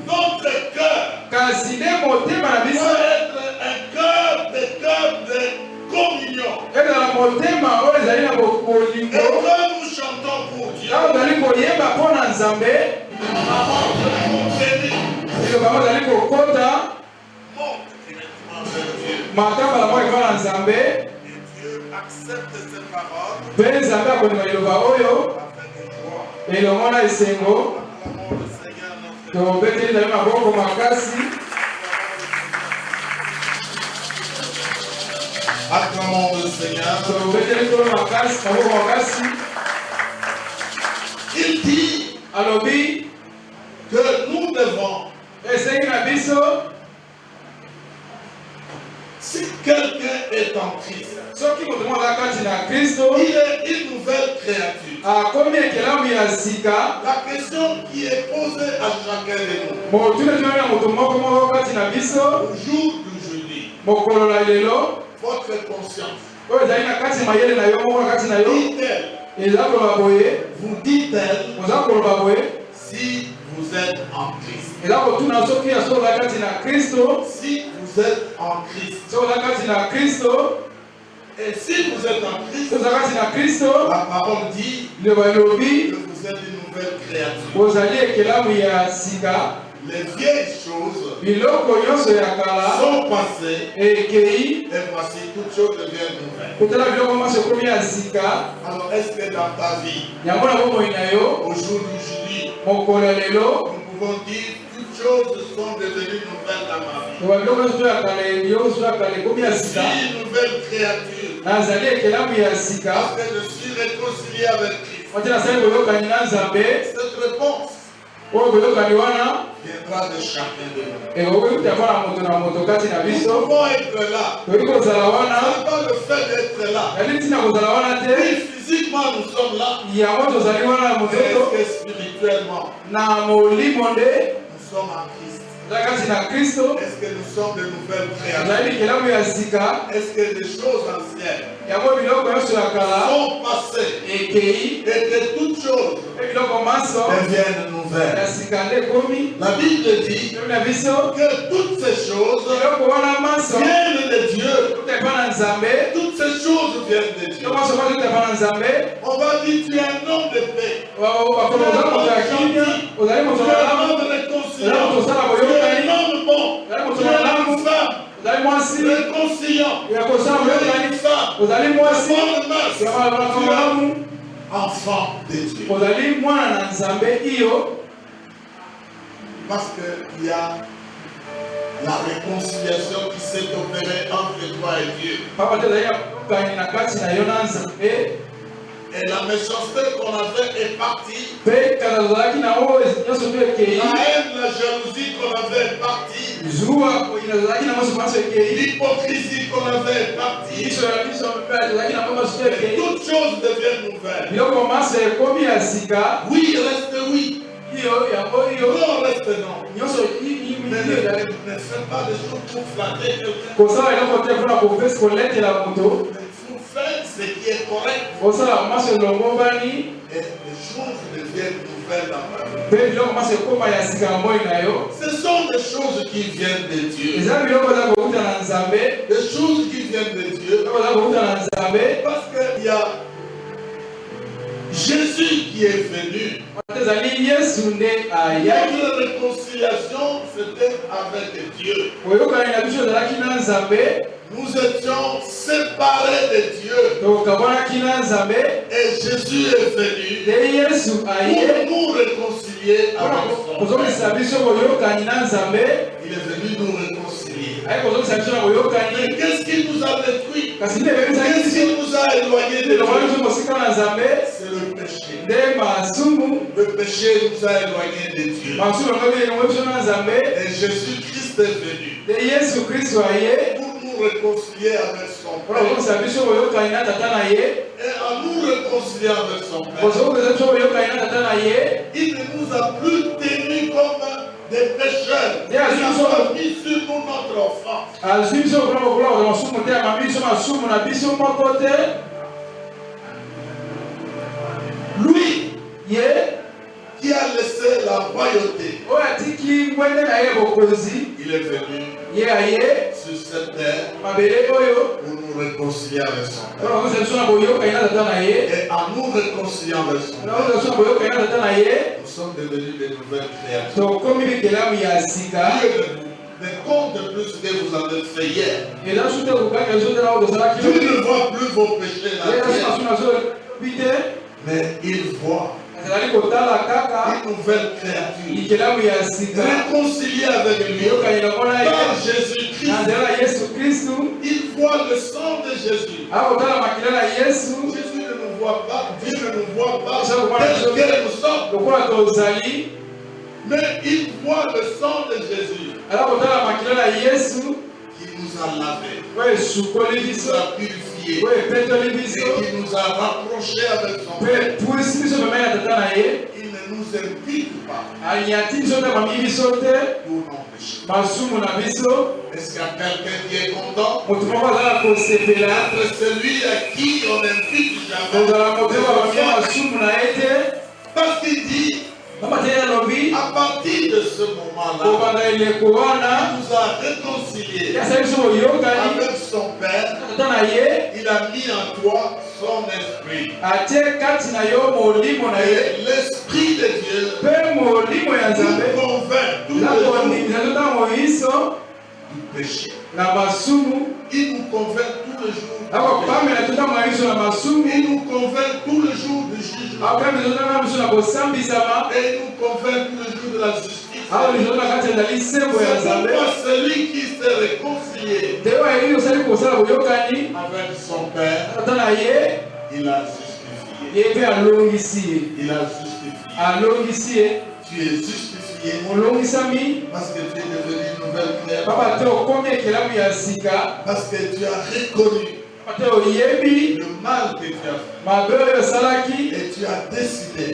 Notre cœur doit être un cœur de communion. Et quand nous chantons pour Dieu, Dieu accepte ces paroles avec joie. Acclamons le Seigneur. Il dit que nous devons, si quelqu'un est en Christ, il est une nouvelle créature. La question qui est posée à chacun de nous au jour d'aujourd'hui, votre conscience vous dit-elle si vous êtes en Christ? Si vous êtes en Christ, et si vous êtes en Christ, la parole dit que vous êtes une nouvelle créature. Les vieilles choses sont passées et voici toutes choses deviennent nouvelles. Alors est-ce que dans ta vie, au jour d'aujourd'hui, nous pouvons dire toutes choses sont devenues nouvelles dans ma vie? Je suis une nouvelle créature parce que je suis réconcilié avec Christ. Cette réponse viendra de chacun de nous. Nous pouvons être là. Ce n'est pas le fait d'être là. Oui, physiquement nous sommes là. Mais est-ce que spirituellement nous sommes en Christ? Est-ce que nous sommes de nouvelles créatures? Est-ce que les choses anciennes sont passées et que toutes choses deviennent nouvelles? La Bible dit que toutes ces choses viennent de Dieu. Toutes ces choses viennent de Dieu. On va dire tu es un homme de paix. Tu es un homme de réconciliation. Tu es un homme bon. Tu es une femme réconciliant. Tu es une femme de bonne mœurs. Tu es enfant de Dieu. Parce qu'il y a la réconciliation qui s'est opérée entre toi et Dieu. Et la méchanceté qu'on avait est partie. La haine, la jalousie qu'on avait est partie. L'hypocrisie qu'on avait est partie. Et toutes choses deviennent nouvelles. Oui, reste oui. Non, reste non. Ne fais pas des choses pour flatter quelqu'un. Faites ce qui est correct. Et les choses deviennent nouvelles dans ma vie. Ce sont des choses qui viennent de Dieu. Des choses qui viennent de Dieu. Parce qu'il y a Jésus qui est venu. Notre réconciliation, c'était avec Dieu. Nous étions séparés de Dieu. Et Jésus est venu pour nous réconcilier avec son Père. Il est venu nous réconcilier. Mais qu'est-ce qui nous a détruit? Qu'est-ce qui nous a éloignés de Dieu? C'est le péché. Le péché nous a éloignés de Dieu. Et Jésus-Christ est venu pour nous réconcilier avec son Père. Et en nous réconciliant avec son Père, il ne nous a plus tenus comme des pécheurs. Il a mis sur nous notre offense. Lui qui a laissé la royauté, il est venu sur cette terre pour nous réconcilier avec son Père. Et en nous réconciliant avec son Père, nous sommes devenus de nouvelles créatures. Mais compte de plus que vous avez fait hier. Tu ne vois plus vos péchés là. Mais il voit une nouvelle créature réconciliée avec lui par Jésus-Christ. Il voit le sang de Jésus. Jésus ne nous voit pas, Dieu ne nous voit pas tel que nous sommes. Mais il voit le sang de Jésus qui nous a lavés, qui nous a purifiés, et qui nous a rapprochés avec son Père. Il ne nous invite pas pour nos péchés. Est-ce qu'il y a quelqu'un qui est content? Entre celui à qui on invite jamais. Parce qu'il dit, à partir de ce moment-là, il nous a réconciliés avec son Père. Il a mis en toi son esprit. Et l'esprit de Dieu nous convainc tous les jours du péché. Il nous convainc tous les jours. Il nous convainc tous les jours du jugement. Et il nous convainc tous les jours de la justice. C'est pourquoi celui qui s'est réconcilié avec son Père, il a justifié. Il a justifié. Tu es justifié parce que tu es devenu une nouvelle créature. Parce que tu as reconnu le mal que tu as fait. Et tu as décidé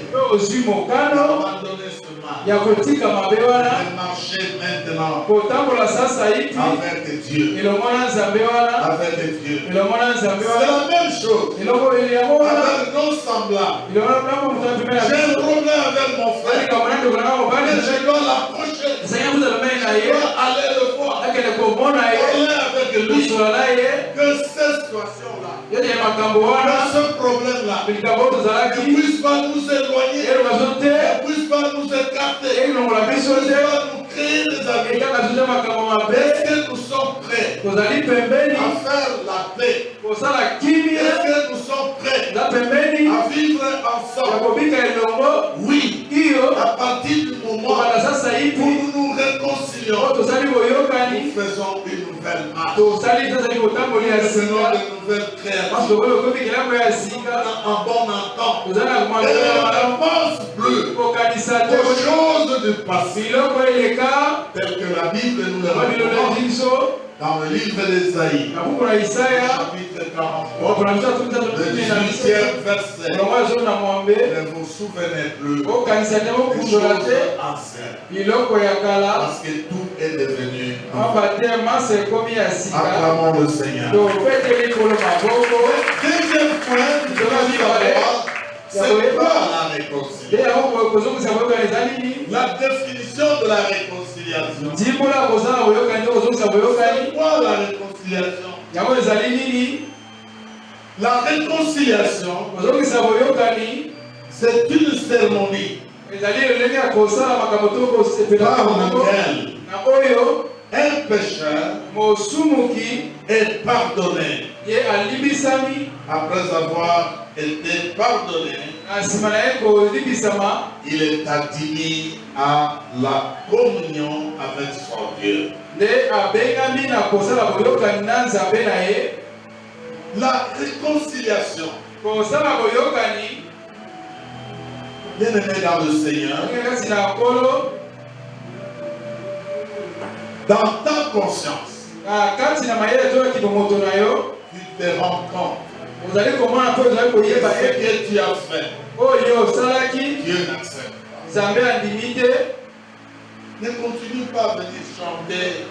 d'abandonner ce mal. mal. ya kotika mabe wana De marcher maintenant kotambola sasa hivi avec Dieu. elomona nzambe wana Avec Dieu. elomona nzambe C'est wana la même chose eloko eliyango wana avec nos semblables. elomona mnamo mutapimela J'ai un problème avec mon frère. alika mwana ndeko nanga mobali Mais je dois l'approcher. esanya kuzala mene na Je ye dois aller le voir. akende komona ye Parler avec lui. kusola na ye Que cette situation-là, yote ya makambo que wana ce problème-là, likambo ne tozalaki puisse pas nous éloigner, elokazo te ne puisse pas nous écarter, elongola ne biso puisse te pas nous créer des amis. ekaka tuze makambo mabe Est-ce que nous sommes prêts tozali pembeni à faire la paix? kosala kimia Est-ce que nous sommes prêts za pembeni à vivre ya ensemble? kobika elongo Oui, iyo à partir du moment kobanda sasa où hivi nous nous réconcilions, o tozali nous boyokani faisons une nouvelle marche. tozali tozali kotamboli ya Nous faisons sika de nouvelles parce créations. tokoki okomi kilambo ya sika En bon entend. tozali na Et komamela on ne malamu pense plus kokanisa te aux choses du passé, biloko eleka telles que la Bible nous le biloko raconte eleki biso dans le livre d'Ésaïe, na buku na isaya chapitre 43, okona biso atumisa le totuni na biso 18e verset. elongo ya zolo na mwambe Ne vous souvenez plus des okanisa te bokundola choses te anciennes, biloko ya kala parce que tout est devenu nouveau. amba te masa ekomi ya sika Acclamons le Seigneur. topeteli likolo maboko Deuxième point, nous devons savoir, c'est quoi la te réconciliation? yango kozongisa boyokani eza nini La définition de la réconciliation. ndimbola kozala boyokani te kozongisa boyokani C'est quoi la réconciliation? yango ezali nini La réconciliation, kozongisa boyokani c'est une cérémonie ezali lolenge ya kosala makambo to kosepela par makambo laquelle na oyo un pécheur mosumuki est pardonné ye alibisami après avoir été pardonné. na nsima na ye kolibisama Il est admis à la communion avec son Dieu. nde abengami na kosala boyokani na nzambe na ye La réconciliation, kosala boyokani bien-aimé dans le Seigneur, ndenge kasi na nkolo dans ta conscience, na kati na mayele to ya kibomoto na yo tu te rends compte ozali komona mpe ozali que koyeba ce ete que tu as fait, oyo osalaki Dieu n'accepte pas. nzambe andimi te Ne continue pas à venir chanter,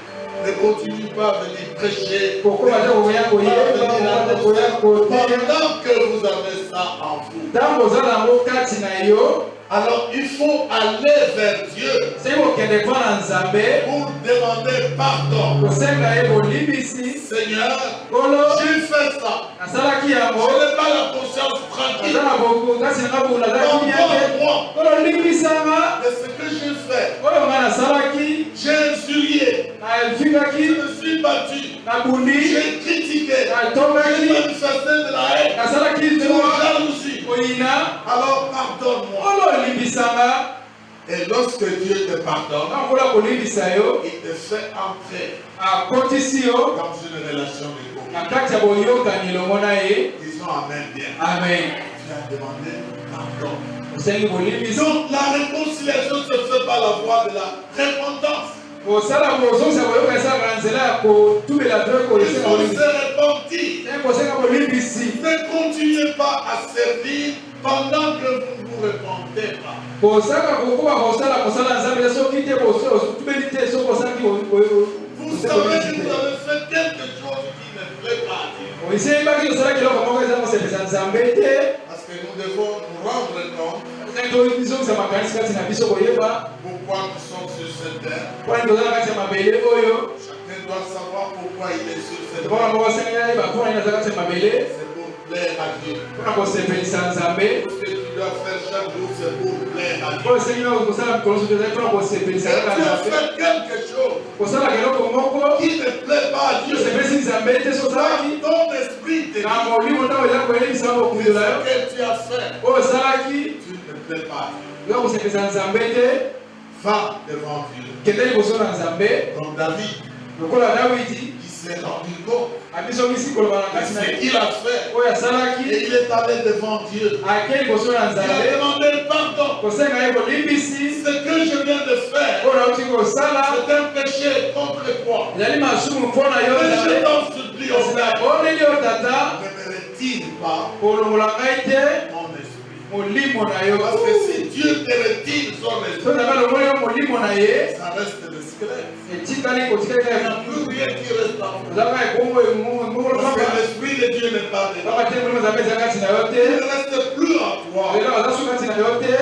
ne continue pas à venir prêcher. kokoma te koya koyeba koya te koya koteya Pendant que vous avez ça en vous, ntango oza nango kati na yo alors il faut aller vers Dieu soki kokende mpo na nzambe pour demander pardon. kosenga ye bolimbisi Seigneur, nkolo j'ai fait ça. nasalaki Je yango n'ai pas la conscience tranquille. naza na bokasi nanga bokuna naza kimia te Pardonne-moi nkolo limbisanga de ce que j'ai fait. oyo nga nasalaki J'ai injurié, nafikaki je me suis battu, nabundi j'ai critiqué, j'ai natongaki manifesté de la haine, nasalaki de la zuwa jalousie. koyina Alors pardonne-moi. olo limbisanga Et lorsque Dieu te pardonne, ntangola kolimbisa yo il te fait entrer akotisi yo dans une relation de na communion. kati ya boyokani elongo na ye Disons Amen bien. amen Tu as demandé pardon. osengi bolimbisi Donc la réconciliation se fait par la voie de la repentance. kosala kozongisa boyokani esalaka na nzela ya kotumela to Il kosenga faut bolimbisi se repentir. kosenga bolimbisi Ne continuez pas à servir pendant que vous ne vous repentez pas. kosaka kokoma kosala nzambe te soki te tumeli te soki osalaki Vous savez que vous avez fait quelque chose qui ne plaît pas à Dieu. oyiseyebaki osalaki eloko moko eza kosepesa nzambe te Parce que nous devons nous rendre compte osengi tozongisa makanisi kati na biso koyeba pourquoi nous sommes sur cette terre. mpona toza na kati ya mabele oyo Chacun doit savoir pourquoi il est sur cette mpona terre. moko osengi yayeba mpona nini aza kati ya mabele C'est pour plaire à Dieu. mpona kosepelisa nzambe Tout ce que tu dois faire chaque jour, c'est pour plaire à Dieu. oyo osengi kosala mikolo soki ezali mpona kosepelisa Et kaka tu as nzambe fait quelque chose kosalaka eloko moko qui ne plaît pas à Dieu. osepelisi nzambe te so osalaki Ton esprit te na dit molimo ntango eza koyebisa que bokundola yo ce que tu as fait, oyo osalaki tu ne plais pas à Dieu. eza kosepelisa nzambe te Va devant Dieu. kende liboso na nzambe Comme David lokola dawidi qui s'est rendu compte abisokisi koloba na de kati na ce ye qu'il a fait. oyo asalaki Et il est allé devant Dieu. ake liboso na Il a nzambe demandé pardon. kosenga ye bolimbisi Ce que je viens de faire, oyo nauti kosala c'est un péché contre toi. ezali masumu mpo na yo Mais je nzambe t'en supplie, au Père, oneli yo tata ne me retire pas kolongola ngai te mon esprit. molimo na yo Parce que si Dieu te retire son esprit, tozala longola yo molimo na ye ça reste le squelette. etikali kotikali Il n'y a kaka plus rien qui reste en vous. ozalaka ebongo ngongolo Parce que kaka l'esprit de Dieu n'est pas dedans. kaka te molimo nzambe eza kati na yo Il te ne reste plus en toi. lelo aza so kati na yo te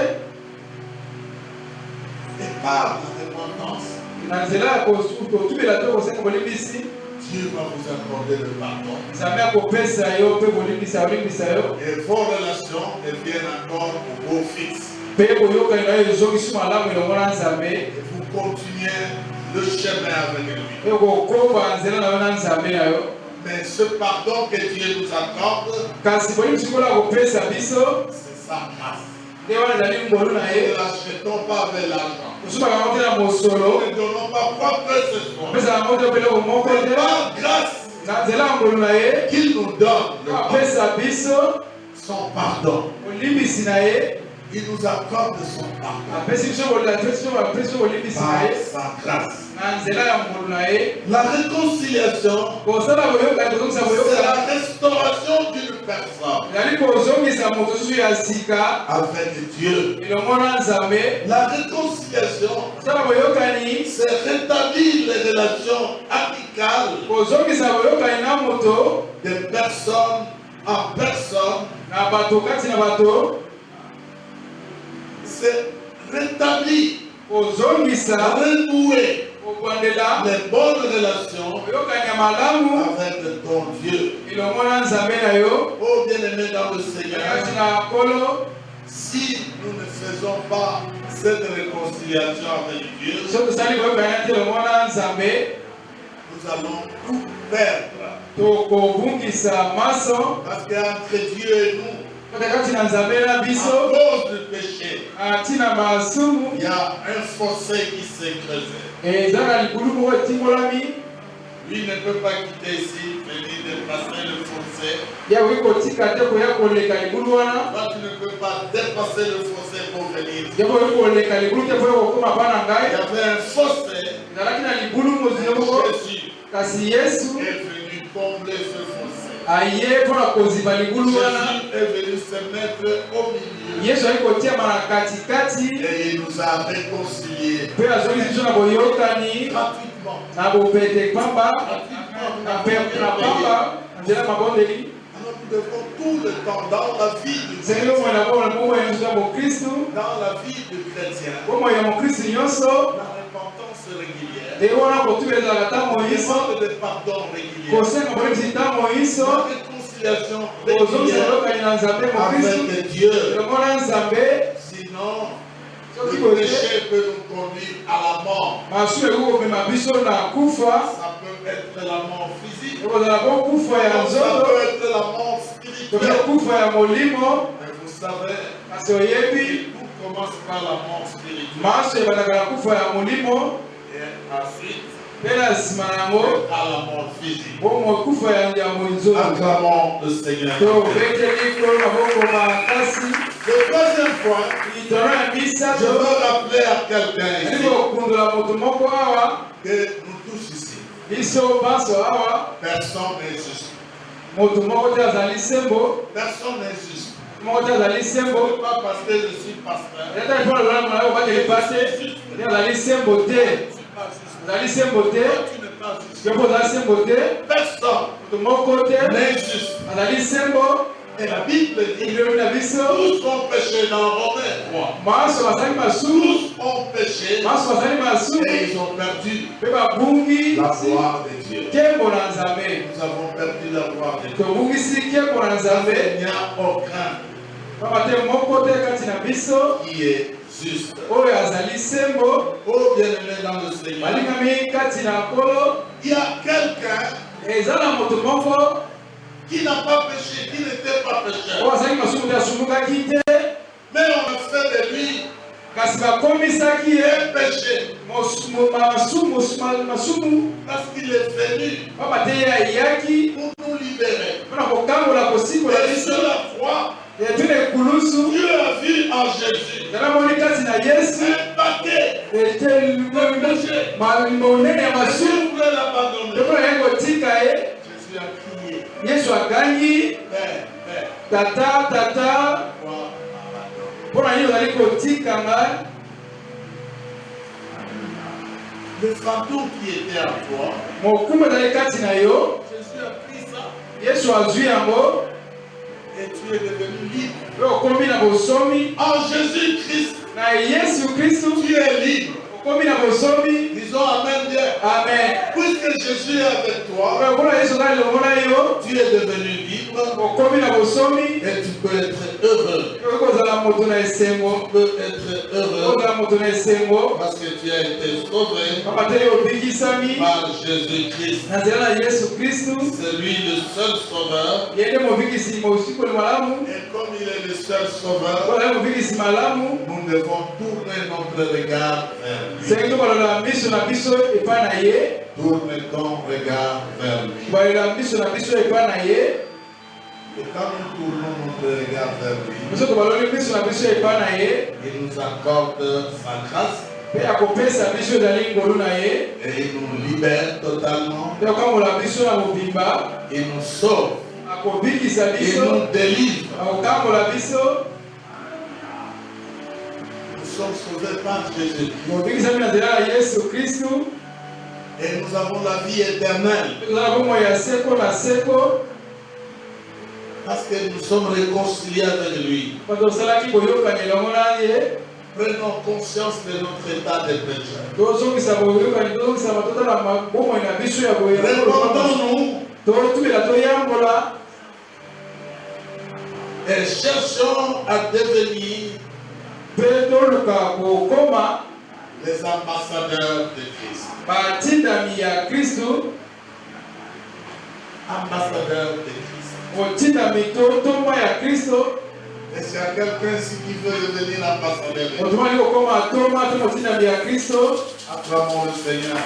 Et par la repentance, na nzela ya kotubela to kosenga bolimbisi Dieu va vous accorder le pardon. nzambe akopesa yo mpe bolimbisa olimbisa yo Et vos relations deviennent encore au beau fixe. mpe boyokani na yo ezongisi malamu elongo na nzambe Et vous continuez le chemin avec lui. mpe kokoba nzela na yo na nzambe na yo Mais ce pardon que Dieu nous accorde, kasi bolimbisi kola kopesa biso c'est sa grâce. nde wana ezali ngolu na Ne ye l'achetons pas avec l'argent. osukaka yango te na mosolo Ne donnons pas quoi que ce soit. opesaka yango te biloko moko C'est te par grâce na nzela ya ngolu na ye qu'il nous donne le pardon. apesa biso Son pardon. olimbisi na ye Il nous accorde son pardon. apesi biso bolimbisi na Par ye sa grâce. na nzela ya ngolu na ye La réconciliation, kosala boyokani kozongisa c'est boyokani la restauration d'une personne ezali kozongisa moto susu ya sika avec Dieu. elongo na nzambe La réconciliation, kosala boyokani c'est rétablir les relations amicales kozongisa boyokani na moto de personne en personne. na bato kati na bato C'est rétablir, kozongisa renouer kobandela les bonnes relations boyokani ya malamu avec ton Dieu. elongo na nzambe na yo Oh bien-aimé dans le Seigneur, kati na kolo si nous ne faisons pas cette réconciliation avec Dieu, so tosali boyokani te elongo na nzambe nous allons tout perdre. tokobungisa maso Parce qu'entre Dieu et nous, kota kati na nzambe na à biso cause du péché, ntina masumu il y a un fossé qui s'est creusé. eza na libulu moko etimbolami Lui ne peut pas quitter ici, venir dépasser le fossé. yakoki kotika te koya koleka libulu wana Toi, tu ne peux pas dépasser le fossé pour venir ici. yakoki koleka libulu te poya kokoma pa na Il y ngai avait un fossé, ezalaki na libulu mozino moko Jésus kasi yesu est venu combler ce fossé. aye mpona kozima libulu wana Jésus est venu se mettre au milieu yesu ali kotiama na katikati et il nous a réconciliés mpe azongisi biso na boyokani gratuitement. na bopete pamba na pamba na nzela mabondeli Alors nous devons tout le temps dans la vie du zeli chrétien, bomoi na bomoi nyonso ya mokristu dans la vie du chrétien, bomoi ya mokristu nyonso la repentance régulière, ndenge wana kotubela ezalaka ntango moyiso demande de pardon régulier, kosenga boyebisi ntango moyiso la réconciliation kozongisa régulière boyokani na nzambe mokristu avec Dieu. elongo na nzambe Sinon, soki le boye péché peut nous conduire à la mort. masumu ekoki komema biso na kufa Ça peut être la mort physique, ekozala ko kufa ya comme ça nzoto peut être la mort toke spirituelle. kufa ya molimo Mais vous savez, kasi oyebi tout commence par la mort spirituelle. maso ebandaka na kufa ya molimo Et ensuite, mpe na nsima na yango à la mort physique. bomo kufa ya monzoto Acclamons le Seigneur. tobeteli kolo maboko makasi Le troisième point, litono ya je misato veux rappeler à quelqu'un ali ici kokundola moto moko awa que nous tous ici, biso baso awa personne n'est juste. moto moko te azali sembo Personne n'est juste. moko te azali sembo Pas parce que je suis pasteur. etali mpona lola mona yo bateli pase te azali sembo te Je ne suis pas juste. azali sembo te Toi, tu n'es pas juste. yo mpo ozali sembo te Personne moto moko te n'est juste. azali sembo Et la Bible dit ilobi na biso tous ont péché dans Romains 3. maso bazali masumu Tous ont péché maso bazali masumu et ils ont perdu mpe babungi la gloire de Dieu. nkembo na nzambe Nous avons perdu la gloire de Dieu. tobungisi nkembo na nzambe Il n'y a aucun pamba te moko te kati na biso qui est juste. oyo azali sembo Oh bien-aimé dans le Seigneur, balingami kati na nkolo il y a quelqu'un eza na moto moko qui n'a pas péché, qui n'était pas pécheur. oyo azali masumu te asumukaki te Mais on a fait de lui kasi bakomisaki ye un péché masumu parce qu'il est venu pamba te ye ayaki pour nous libérer. mpona kokangola kosimbola Et biso sur la croix, etu na ekulusu Dieu a vu en Jésus ezala moni kati na yesu un paquet monene ya de masumu Dieu voulait l'abandonner. tokona ye kotika ye Jésus a crié, yesu agangi Père, Père, tata pourquoi m'abandonner? Le fantôme qui était à toi, Jésus a pris ça et tu es devenu libre. En Jésus-Christ, tu es libre. Disons Amen bien. Amen. Puisque Jésus est avec toi, tu es devenu libre et tu peux être heureux. Tu peux être heureux parce que tu as été sauvé par Jésus-Christ. C'est lui le seul sauveur. Et comme il est le seul sauveur, nous devons tourner notre regard vers lui. Tourne ton regard vers lui. Et quand nous tournons notre regard vers lui, il nous accorde sa grâce et il nous libère totalement. Il nous sauve. Il nous délivre. Nous sommes sauvés par Jésus-Christ. Et nous avons la vie éternelle. Parce que nous sommes réconciliés avec lui. Prenons conscience de notre état de péché. Répondons-nous et cherchons à devenir les ambassadeurs de Christ. Ambassadeurs de Christ. Et s'il y a quelqu'un ici qui veut devenir ambassadeur de Christ, acclamons le Seigneur.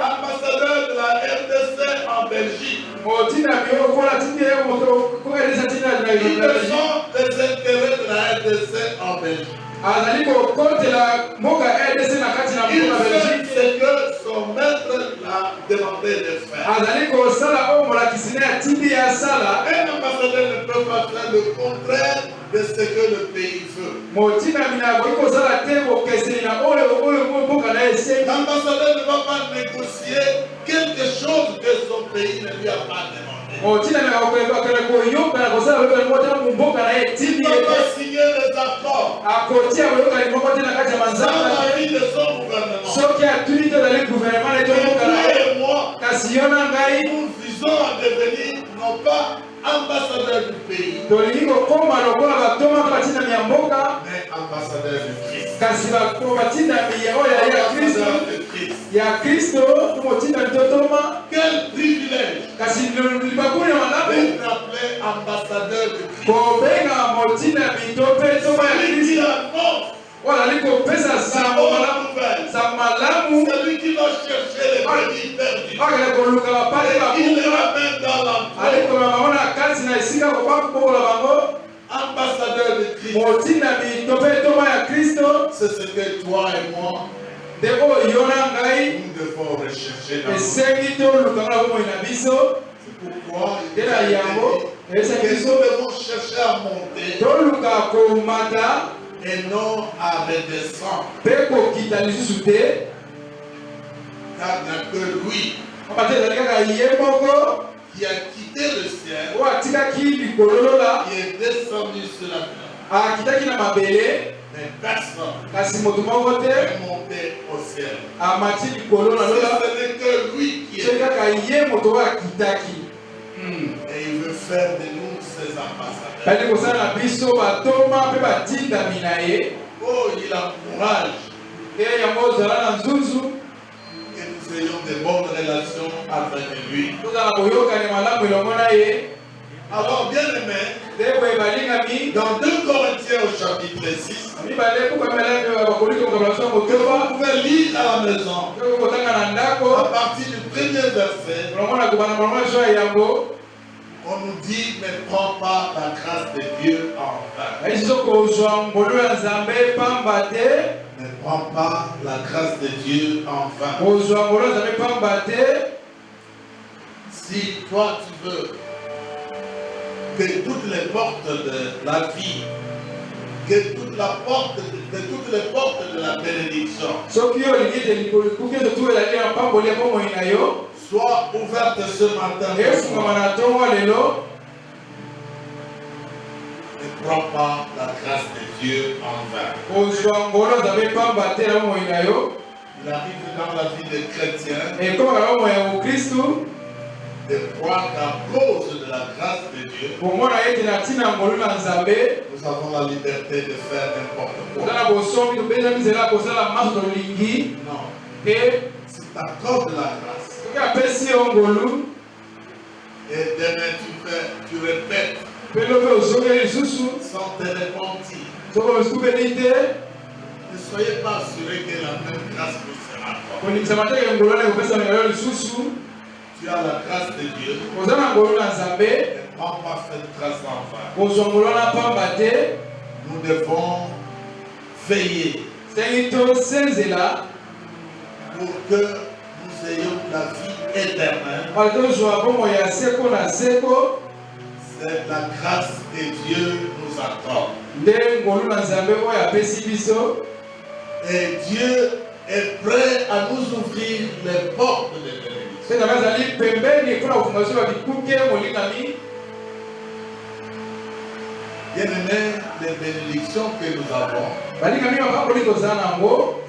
Ambassadeur de la RDC en Belgique. Ils défendent les intérêts de la RDC en Belgique. Il fait ce que son maître l'a demandé de faire. Un ambassadeur ne peut pas faire le contraire de ce que le pays veut. L'ambassadeur ne va pas négocier quelque chose que son pays ne lui a pas demandé. Il ne va pas signer les accords sans l'avis de son gouvernement. Et moi, nous visons à devenir non pas ambassadeurs du pays, mais ambassadeurs de Christ. Quel privilège d'être appelé ambassadeur de Christ. Celui qui annonce celui qui va chercher les brebis perdues, il les ramène dans l'emploi. Ambassadeur de Christ, c'est ce que toi et moi nous devons rechercher dans notre vie. C'est pourquoi il a dit que nous devons chercher à monter et non à redescendre. Car il n'y a que lui qui a quitté le ciel, qui est descendu sur la terre. Mais personne n'est monté au ciel. Ce n'est que lui qui est. Et il veut faire de nous ses ambassadeurs. Oh, il encourage que nous ayons de bonnes relations avec lui. Alors, bien aimé, dans 2 Corinthiens au chapitre 6, que vous pouvez lire à la maison, à partir du premier verset, on nous dit, ne prends pas la grâce de Dieu en vain. Ne prends pas la grâce de Dieu en vain. Si toi tu veux que toutes les portes de la vie, que toutes les portes de la bénédiction soient ouvertes ce matin. Ne prends pas la grâce de Dieu en vain. Il arrive dans la vie des chrétiens de croire qu'à cause de la grâce de Dieu, nous avons la liberté de faire n'importe quoi. Non. Si tu accordes la grâce, et demain tu répètes sans te repentir, ne soyez pas assurés que la même grâce vous sera accordée. Tu as la grâce de Dieu. Ne prends pas cette grâce en vain. Nous devons veiller pour que nous ayons la vie éternelle. C'est la grâce que Dieu nous accorde. Et Dieu est prêt à nous ouvrir les portes de bénédiction. Bien-aimés, les bénédictions que nous avons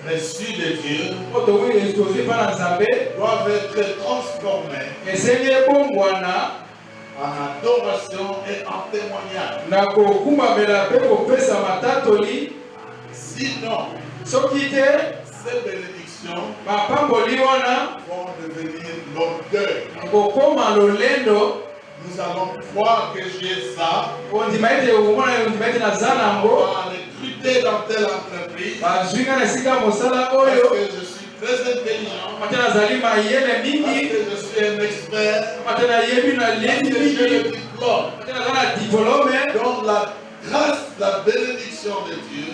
reçues de Dieu doivent être transformées en adoration et en témoignage. Sinon, ces bénédictions vont devenir l'orgueil. Nous allons croire que j'ai ça. On va recruter dans telle entreprise. Parce que je suis très intelligent. Parce que je suis un expert. Parce que j'ai le diplôme. Donc la grâce, la bénédiction de Dieu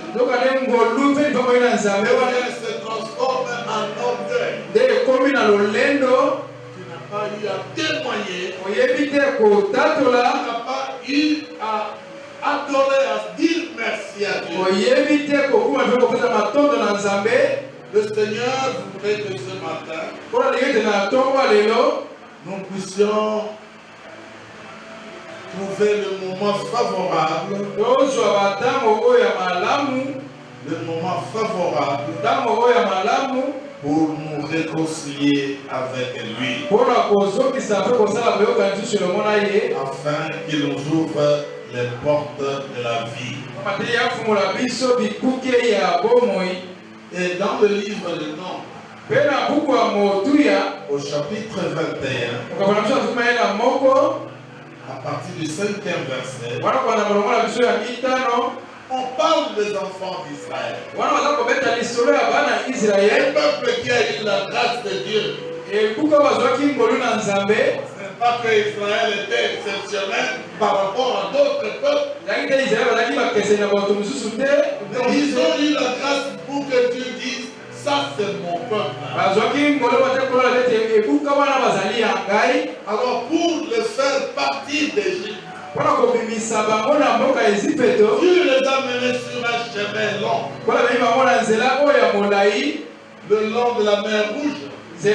se transforme en orgueil. Tu n'as pas eu à témoigner. Tu n'as pas eu à adorer, à dire merci à Dieu. Le Seigneur voudrait que ce matin, nous puissions trouver le moment favorable. Le moment favorable pour nous réconcilier avec lui. Afin qu'il nous ouvre les portes de la vie. Et dans le livre de Nombres, au chapitre 21, à partir du 5e verset, on parle des enfants d'Israël. Un peuple qui a eu la grâce de Dieu. Ce n'est pas que Israël était exceptionnel par rapport à d'autres peuples. Mais ils ont eu la grâce pour que Dieu dise, ça c'est mon peuple. Alors pour le faire partir d'Égypte, Dieu les a menés sur un chemin long. Le long de la mer Rouge. Ils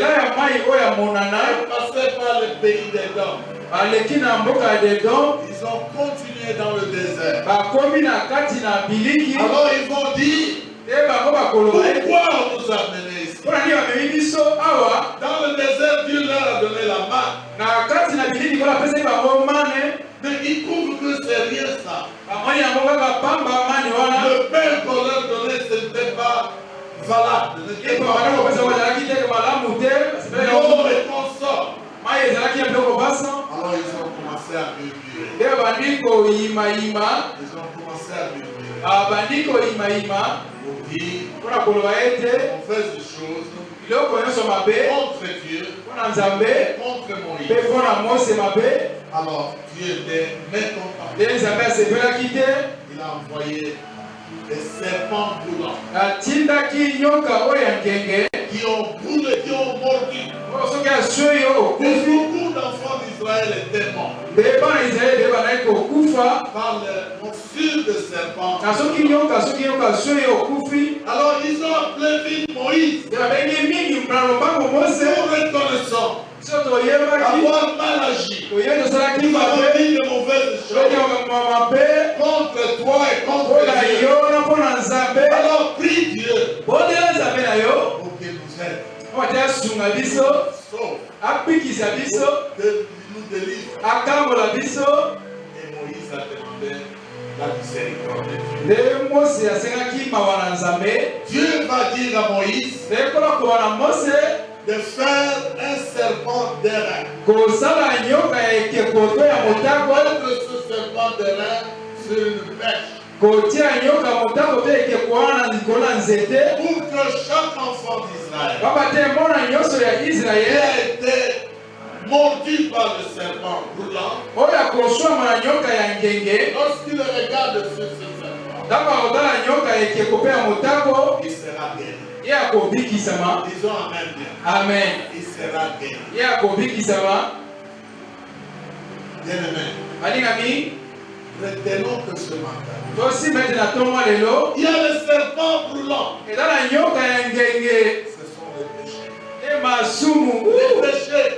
passaient par le pays d'Édom. Ils ont continué dans le désert. Alors ils vont dire, pourquoi on nous a menés ici? Dans le désert, Dieu leur a donné la main. Mais ils trouvent que c'est rien ça. Le pain qu'on leur donnait, ce n'était pas valable. L'eau est consort. Alors ils ont commencé à murmurer. Ils ont commencé à murmurer. Pour dire, on fait des choses contre Dieu, contre Moïse. Alors Dieu était mécontent. Il a envoyé des serpents brûlants qui ont brûlé, qui ont mordu. Et beaucoup d'enfants d'Israël étaient morts. par les morsures de serpent. Alors ils ont appelé Moïse pour reconnaissant avoir mal agi. Nous avons dit de mauvaises choses contre toi et contre Dieu. Alors prie Dieu pour qu'il nous aide. Sauf que nous délivre. Et Moïse a demandé la miséricorde de Dieu. Dieu va dire à Moïse de faire un serpent d'airain. Mettre ce serpent d'airain sur une pêche. Pour que chaque enfant d'Israël qui a été mordu par le serpent brûlant, lorsqu'il regarde sur ce serpent, il sera guéri. Disons Amen bien. Amen. Il sera guéri. Bien-aimé, retenons que ce matin, il y a le serpent brûlant. Ce sont les péchés. Les péchés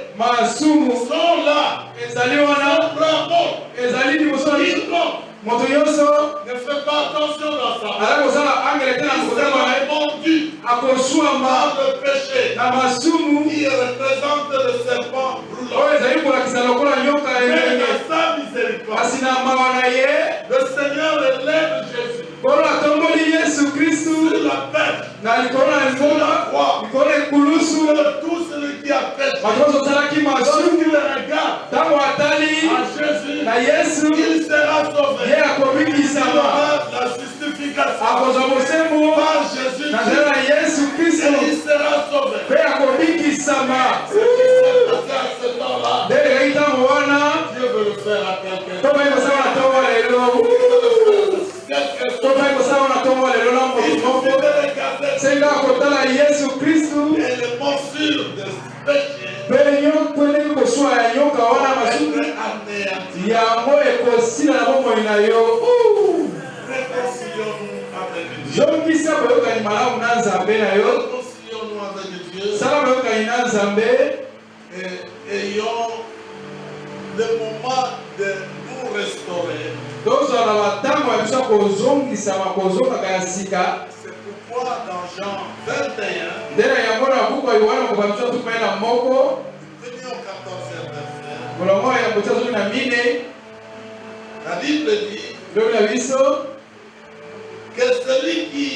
sont là. Ils sont prêts à mort. Quiconque ne fait pas attention dans sa vie, il sera mordu par le péché qui représente le serpent brûlant. Mais dans sa miséricorde, le Seigneur élève Jésus sur la perche, sur la croix, sur tout celui qui a péché. Lorsqu'il regarde à Jésus, il sera sauvé. Il aura la justification par Jésus et il sera sauvé. Ce qui s'est passé à ce temps-là, Dieu veut le faire à quelqu'un. Il faut regarder et les morsures de péché réconcilions-nous avec Dieu. Réconcilions-nous avec Dieu. Et ayons le moment de nous restaurer. C'est pourquoi dans Jean 21, venez au 14e verset, la Bible dit que celui qui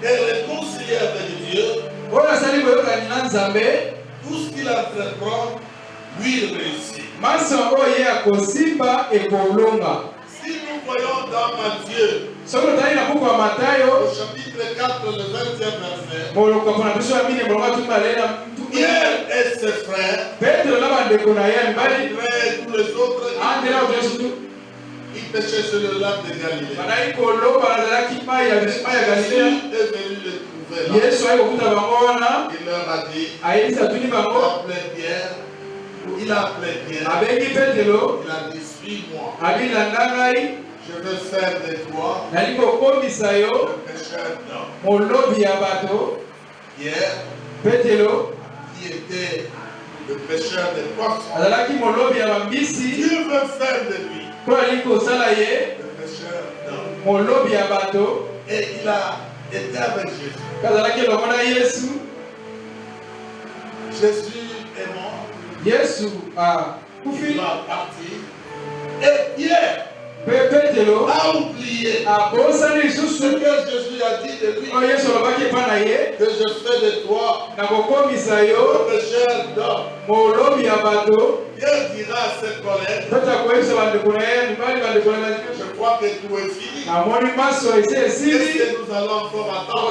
est réconcilié avec Dieu, tout ce qu'il entreprend, lui réussit. Si nous voyons dans Matthieu, au chapitre 4, le 20e verset, Pierre et ses frères, malgré tous les autres, ils pêchaient sur le lac de Galilée. Jésus est venu les trouver là. Il leur a dit, appelez Pierre. Il a appelé Pierre. Il a dit, suis-moi. Je veux faire de toi le pécheur d'hommes. Pierre, qui était le pécheur de poissons, Dieu veut faire de lui le pécheur d'hommes. Et il a été avec Jésus. Jésus est mort. Il va partir. Et Pierre a oublié ce que Jésus a dit de lui. Que je fais de toi le pécheur d'hommes. Dieu dira à ses collègues, je crois que tout est fini. Qu'est-ce que nous allons encore attendre?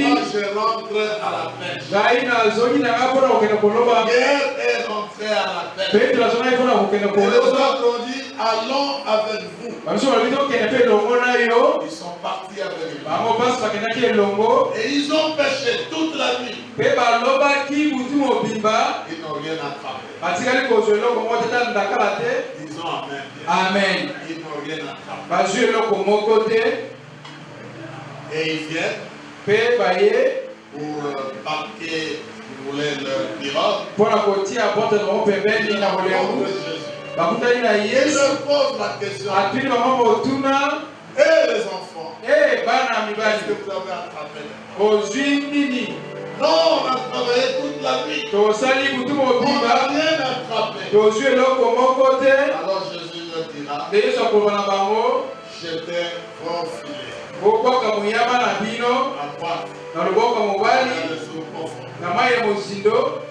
Moi je rentre à la pêche. Pierre est rentré à la pêche. Et les autres ont dit, allons avec vous. Ils sont partis avec lui. Et ils ont pêché toute la nuit. Ils n'ont rien attrapé. batikali kozwa eloko moko te tala ndakala te. Disons Amen. Amen. Ils n'ont rien attrapé. bazwi eloko moko te. Et ils viennent mpe baye pour marquer, ils voulaient leur pirogue. mpona kotia bote nango pembeni na bolengu. bakutani na Ils yesu leur posent la question. atuni bango botuna. Et les enfants, bana est-ce mibali que vous avez attrapé? ozwi nini? Non, on a travaillé toute la nuit. tosali butu On n'a mobimba rien attrapé. tozwi eloko moko te. Alors Jésus leur dira, nde yesu akoloba na bango j'étais refilé bobwaka monyama na bino à droite, na loboko dans mobali les eaux profondes. na mai ya mozindo.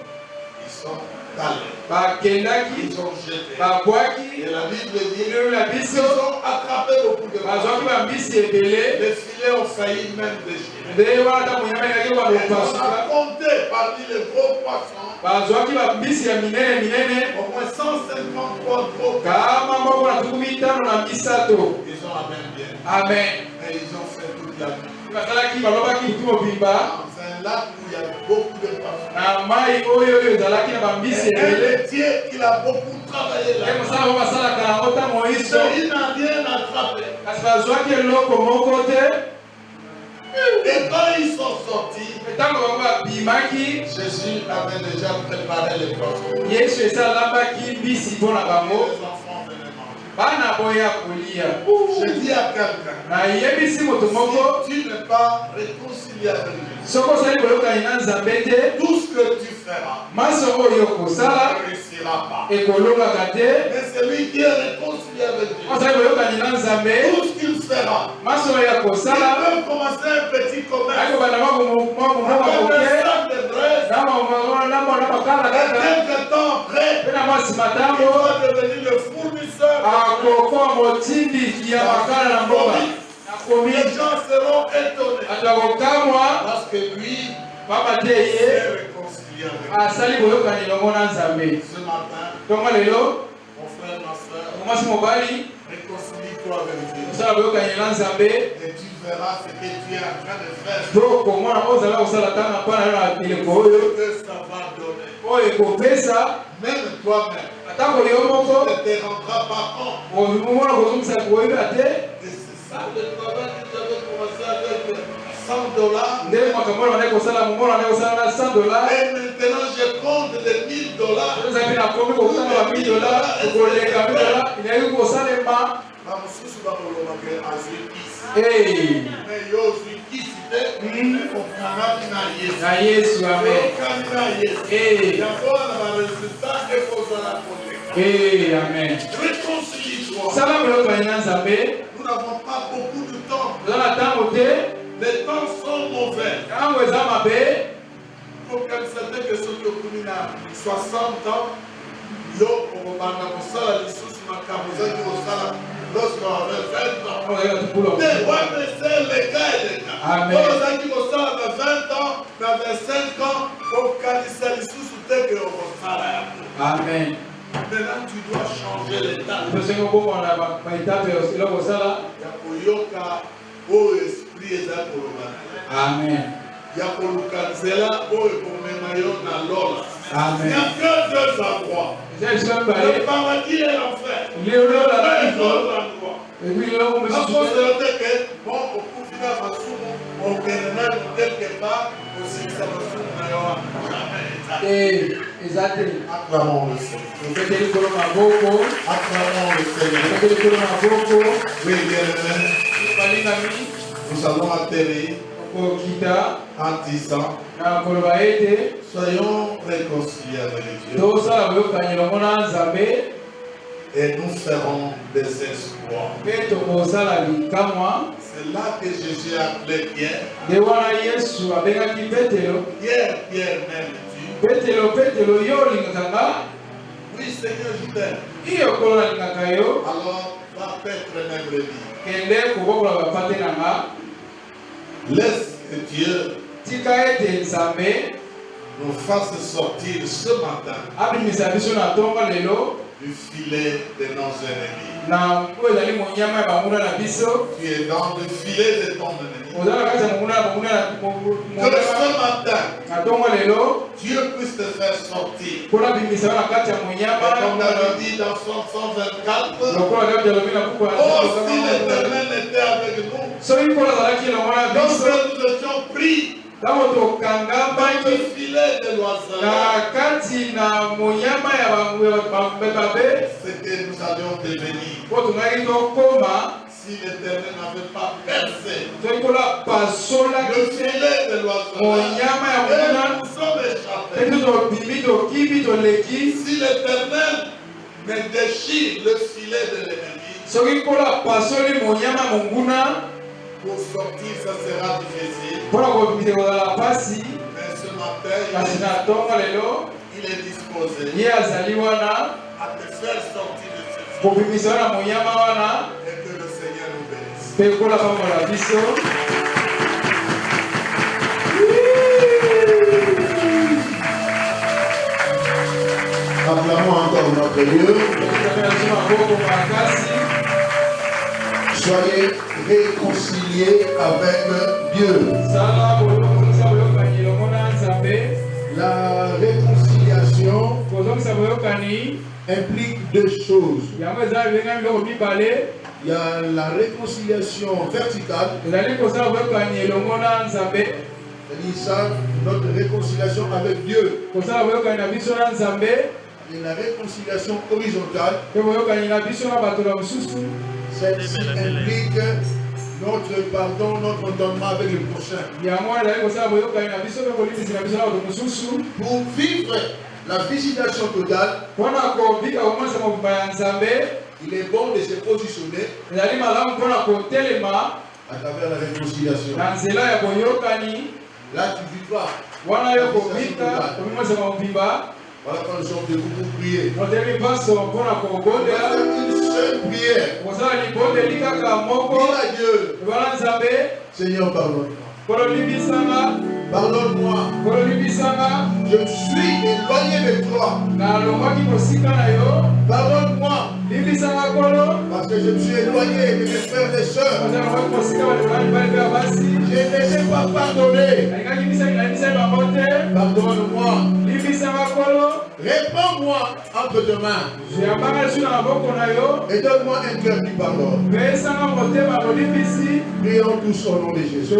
Ils sont allés, bakendaki ils ont jeté. babwaki Et la Bible dit, bilelo na ils biso ont attrapé beaucoup de bazwaki poissons. bambisi ebele. Les filets ont failli même déchirer. nde wana ata monyama elaki Et on balopasuka. a compté parmi les gros poissons bazwaki bambisi ya minene minene au moins 153 gros. kama moko na 15 na misato. Ils ont amen bien. amen. Et ils ont fait toute la nuit. basalaki balobaki butu mobimba Dans un lac où il y a beaucoup de poissons. na mai oyo ezalaki na bambisi Et un ebele. métier qu'il a beaucoup travaillé là. ye mosala oyo basalaka yango ntango moiso. Il n'a rien attrapé. kasi bazwaki eloko moko te. Et quand ils sont sortis, ntango bango babimaki Jésus avait déjà préparé les poissons. yesu esalambaki mbisi mpo na bango. Les enfants venaient manger. bana boya kolia. Je dis à quelqu'un, nayebisi moto moko si tu n'es pas réconcilié avec Jésus, soki osali boyokani na nzambe te tout ce que tu feras maso oyo okosala ne réussira pas. ekolongaka te. Mais celui qui est réconcilié avec Dieu, osali boyokani na nzambe tout ce qu'il fera, maso oyo il akosala peut commencer un petit commerce akobanda moko moke avec un sac de braise, na makala et kaka quelque temps après, mpe na mwasi il matambo va devenir le fournisseur. akokoa motindiki ya makala na mboka. nakomi Les gens seront étonnés bato akokamwa parce que lui pamba te ye est réconcilié avec Dieu. asali boyokani elongo na nzambe. Ce matin, ntongo lelo mon frère, ma soeur, mwasi mobali réconcilie-toi avec Dieu. osala boyokani na nzambe Et tu verras ce que tu es en train de faire. to komona ozala kosala tanga mpona yo na eleko oyo Ce que ça va donner. oyo ekopesa. Même toi-même, atako yo moko tu ne te rendras pas compte. omona kozongisa koyeba te. Et c'est ça le travail que j'avais commencé avec $100. nde makambo oyo bandeki kosala momona bandeki kosala na $100. Et maintenant, je compte les $1000. eza mpe nakomi kokutana ba $1000 koleka $1000 inayaki kosalema. bamosusu bakolobaka azwi kisi. Mais yo ozwi kisi te, okangaki na Yesu. na yesu amen. Okangaki na Yesu. Yango wana baresultat ekozala koleka. amen. Réconcilie-toi. sala boyokani na nzambe. Nous n'avons pas beaucoup de temps. toza na ntango te. Les temps sont mauvais. ntango eza mabe. Comme c'était que soki okumi na 60 ans, yo okobanda kosala lisusu makambo ozaki kosala lorsque avait 20 ans. Te wana ese leka eleka. Amen. Oyo ozaki kosala na 20 ans, na 25 ans, okanisa lisusu te ke okosala yango. amen. Maintenant tu dois changer l'état. tosengi okomona baetape eloko kosala. Ya koyoka oyo esprit eza koloba na yo. amen. Ya koluka nzela oyo ekomema yo na lola. Amen. Il n'y a que deux endroits. eza esika Le mibale. paradis et l'enfer. lelo la Deux life autres endroits. epi leloko mosusu te. Akozela te bon okufi na masumu okende nanu quelque part osilisa masumu na yo jamais. eza te. Acclamons le Seigneur. opete likolo maboko. Acclamons le Seigneur. opete likolo maboko. Oui, bien-aimés, balingami nous allons atterrir okokita en disant na koloba ete soyons réconciliés avec Dieu tosala boyokani elongo na nzambe et nous ferons des exploits. mpe tokosala likamwa. C'est là que Jésus a appelé Pierre. nde wana yesu abengaki petelo. Pierre, m'aimes-tu? petelo yo olingaka nga. Oui, Seigneur, je t'aime. iyo okolo nalingaka yo. Alors, va Petre même le dire. kende kobokola bapate na nga. Laisse que Dieu tika ete nzambe nous fasse sortir ce matin abimisa biso na ntongo lelo du filet de nos ennemis. Tu es dans le filet de ton ennemi. Que ce matin, Dieu puisse te faire sortir. Et comme David dit dans Psaume 124, oh, si l'Éternel était avec nous, donc nous étions pris dans le filet de l'oiseleur, c'est que nous allions devenir. Si l'Éternel n'avait pas percé le filet de l'oiseleur, nous sommes échappés. Si l'Éternel me déchire le filet de l'ennemi, pour sortir, ça sera difficile. Mais ce matin, il est disposé à te faire sortir de ce filet. Et que le Seigneur nous bénisse. Acclamons encore notre Dieu. Soyez réconciliés avec Dieu. La réconciliation implique deux choses. Il y a la réconciliation verticale. C'est-à-dire ça, notre réconciliation avec Dieu. Et la réconciliation horizontale, celle-ci implique notre pardon, notre entendement avec le prochain. Pour vivre la visitation totale, il est bon de se positionner à travers la réconciliation. Là, tu vivras. Voilà quand nous sommes debout pour prier. On va faire une seule prière. Dis à Dieu, Seigneur, pardonne-moi. Pardonne-moi. Je suis éloigné de toi. Pardonne-moi. Parce que je me suis éloigné de mes frères et sœurs. Je ne les ai pas pardonnés. Pardonne-moi. Réponds-moi entre tes mains. Et donne-moi un cœur qui pardonne. Prions tous au nom de Jésus.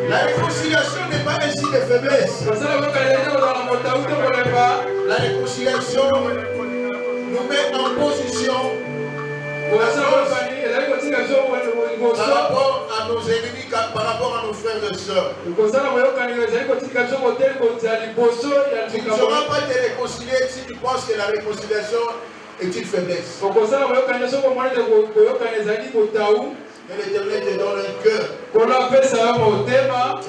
La réconciliation n'est pas un signe de faiblesse. La réconciliation nous met en position par rapport à nos ennemis, par rapport à nos frères et sœurs. Tu ne sauras pas te réconcilier si tu penses que la réconciliation est une faiblesse. Mais l'Éternel te donne un cœur de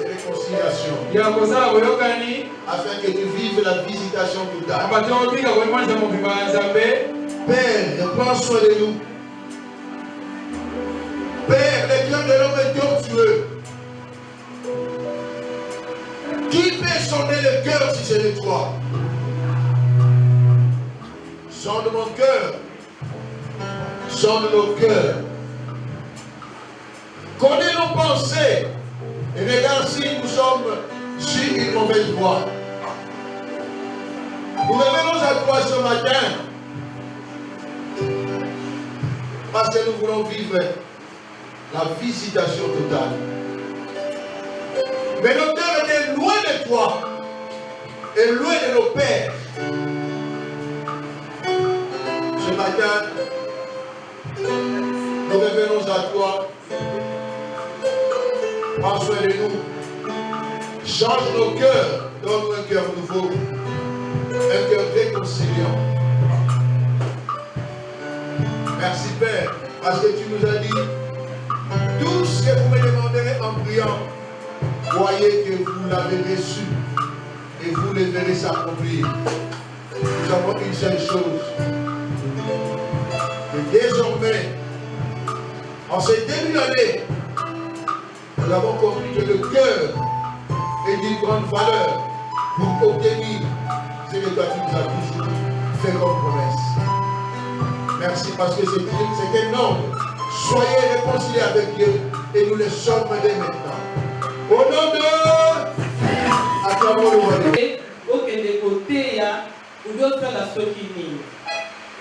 réconciliation afin que tu vives la visitation totale. Père, prends soin de nous. Père, le cœur de l'homme est tortueux. Qui peut sonder le cœur si c'est de toi? Sonde mon cœur. Sonde nos cœurs. Connais nos pensées. Et regarde si nous sommes sur une mauvaise voie. Nous revenons à toi ce matin. Parce que nous voulons vivre la visitation totale. Mais notre cœur était loin de toi et loin de nos pères. Ce matin, nous revenons à toi. Prends soin de nous. Change nos cœurs. Donne-nous un cœur nouveau. Un cœur réconciliant. Merci Père, parce que tu nous as dit tout ce que vous me demanderez en priant, croyez que vous l'avez reçu et vous le verrez s'accomplir. Nous avons une seule chose, que désormais, en ces début d'année, nous avons compris que le cœur est d'une grande valeur pour obtenir ce que toi tu nous as toujours fait comme promesse. Merci parce que c'est un ordre. Soyez réconciliés avec Dieu et nous le sommes dès maintenant. Au nom de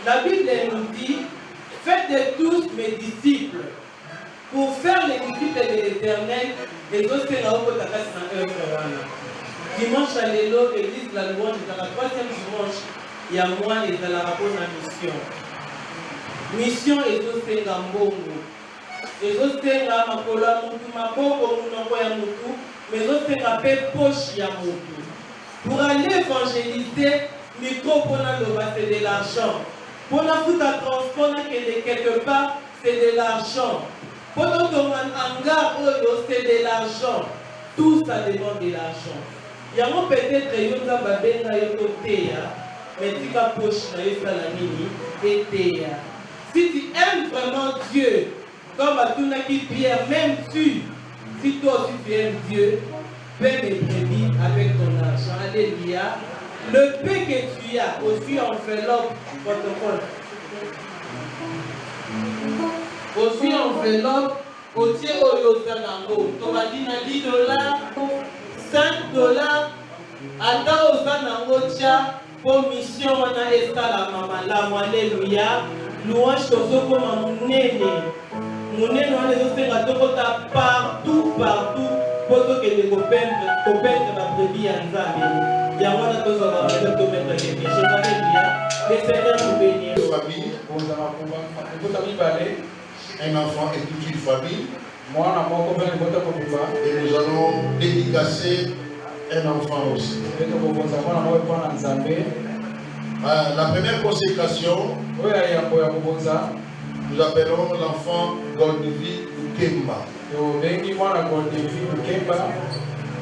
la Bible nous dit, faites de tous mes disciples. Pour faire les disciples de l'Éternel, les autres dimanche à l'élo, l'église de la louange, dans la troisième dimanche, il y a moi et dans la rapport de la mission. Mission ezosenga mbongo ezosenga makolo ya mutu maboko munoko ya mutu mais ezosenga mpe poche ya mutu. Pour aller évangéliser micro mpona loba c'est de l'argent, mpona futa transport nakende quelque part c'est de l'argent, mpona tonga hangar oyo c'est de l'argent. Tout ça demande de l'argent. Yango peut-être yo nzambe abenga yo koteya mais tika poche na yo esala nini eteya. Si tu aimes vraiment Dieu, comme à tout qui Pierre, même tu, si toi aussi tu aimes Dieu, paie mes brebis avec ton argent. Alléluia. Le paix que tu as, aussi enveloppe, protocole. Aussi enveloppe, aussi au Yosanango. Tu vas dire 10 $, 5 $, attends au Yosanango, tiens, pour mission, on a la maman, la alléluia. Louange tozokoma munene munene wana ezosenga tokota partout po tokende kopendre babrebi ya nzambe yango wana tozwaka mpe tomettre quelque chose. Alléluia. Le Seigneur nous bénit. Un enfant et toute une famille. Et nous allons dédicacer un enfant aussi. La première consécration, nous appelons l'enfant Goldevie Kemba.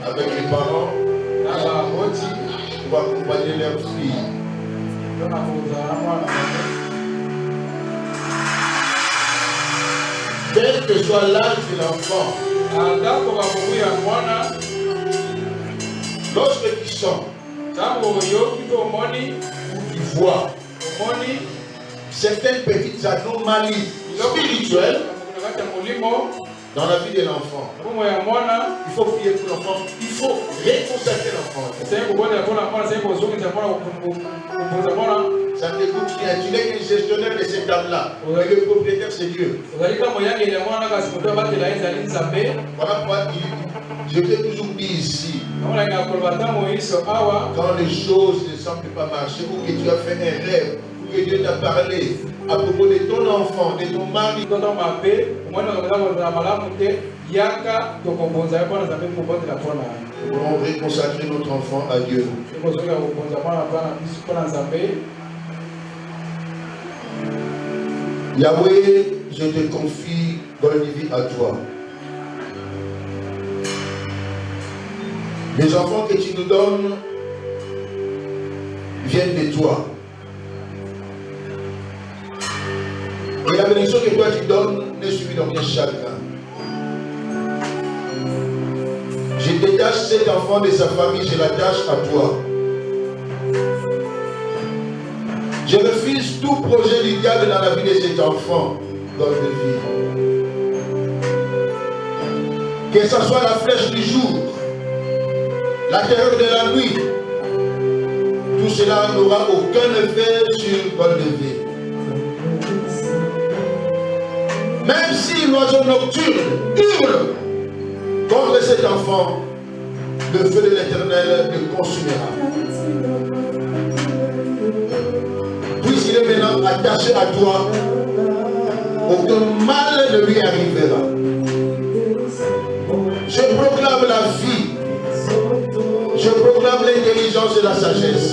Avec les parents, pour accompagner leur fille. Quel que soit l'âge de l'enfant, lorsque tu sens ou tu vois certaines petites anomalies spirituelles, Dans la vie de l'enfant, il faut prier pour l'enfant, il faut réconsacrer l'enfant. Ça ne t'écoute rien, tu n'es qu'un gestionnaire de cette âme-là. Mais le propriétaire, c'est Dieu. Voilà pourquoi je t'ai toujours dit ici, quand les choses ne semblent pas marcher, ou que tu as fait un rêve, ou que Dieu t'a parlé à propos de ton enfant, de ton mari, nous voulons réconsacrer notre enfant à Dieu. Yahweh, je te confie Golnivi à toi. Les enfants que tu nous donnes viennent de toi. Et la bénédiction que toi tu donnes n'est suivie d'aucun chagrin. Je détache cet enfant de sa famille, je l'attache à toi. Je refuse tout projet du diable dans la vie de cet enfant, dans le vie. Que ce soit la flèche du jour, la terreur de la nuit, tout cela n'aura aucun effet sur Golnivi. Même si l'oiseau nocturne hurle contre cet enfant, le feu de l'Éternel le consumera. Puisqu'il est maintenant attaché à toi, aucun mal ne lui arrivera. Je proclame la vie, je proclame l'intelligence et la sagesse.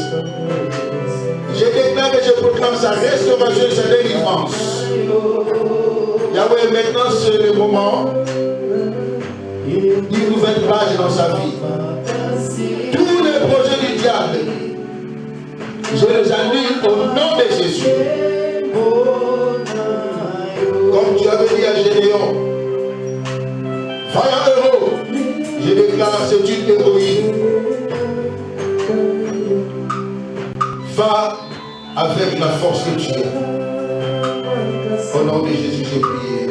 Je déclare et je proclame sa restauration et sa délivrance. Yahweh, maintenant c'est le moment d'une nouvelle page dans sa vie. Tous les projets du diable, je les annule au nom de Jésus. Comme tu avais dit à Gédéon, vaillant héros, je déclare c'est une héroïne. Va avec la force que tu as. Au nom de Jésus, j'ai prié.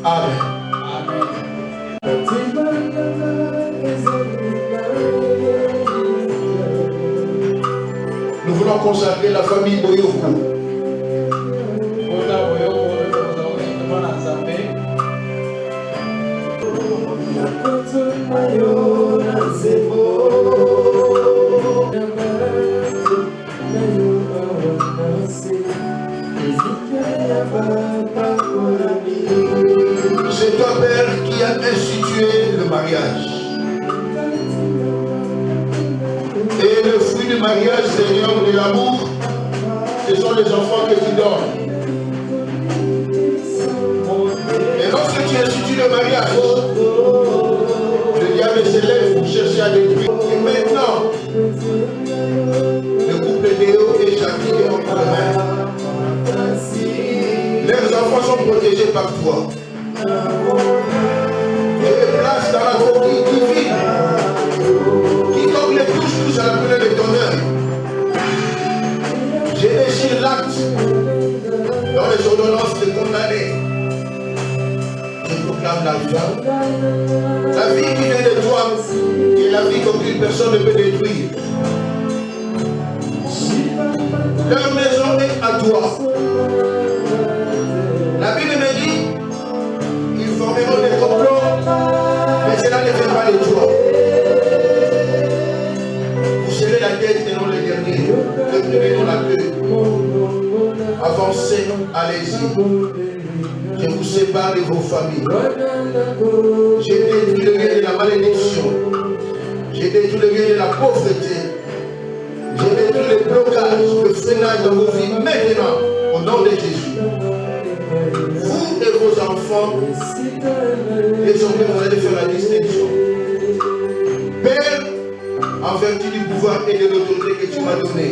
Amen. Nous voulons consacrer la famille Boyoko. C'est toi, Père, qui a institué le mariage. Et le fruit du mariage, Seigneur, de l'amour, ce sont les enfants que tu donnes. Et lorsque tu institues le mariage, le diable s'élève pour chercher à détruire. Et maintenant, le couple Léo et Jackie est entre les mains. Leurs enfants sont protégés par toi. Et les places dans la coquille divine. Quiconque les touche à la pleine de ton œil. J'ai déchiré l'acte dans les ordonnances de condamnés. Je proclame la vie. La vie qui vient de toi, qui est la vie qu'aucune personne ne peut détruire. Leur maison est à toi. La Bible me dit, ils formeront des complots, mais cela ne viendra de toi. Vous serez la tête et non le dernier, le premier non la queue. Avancez, allez-y. Je vous sépare de vos familles. J'ai détruit le lien de la malédiction. J'ai détruit le lien de la pauvreté. J'ai détruit les blocages, le freinage dans vos vies maintenant, au nom de Jésus. Vous et vos enfants, désormais vous allez faire la distinction. Père, en vertu du pouvoir et de l'autorité que tu m'as donné,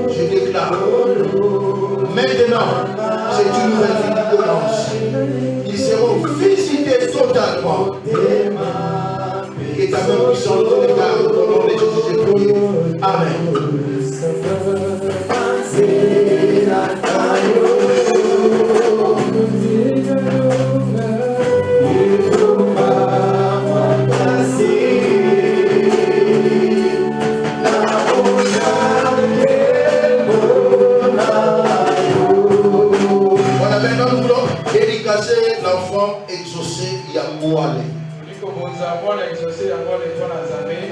je déclare, maintenant, c'est une nouvelle vie qui commence. Ils seront visités totalement. Et ta main puissante de garde au nom de Jésus, j'ai prié. Amen.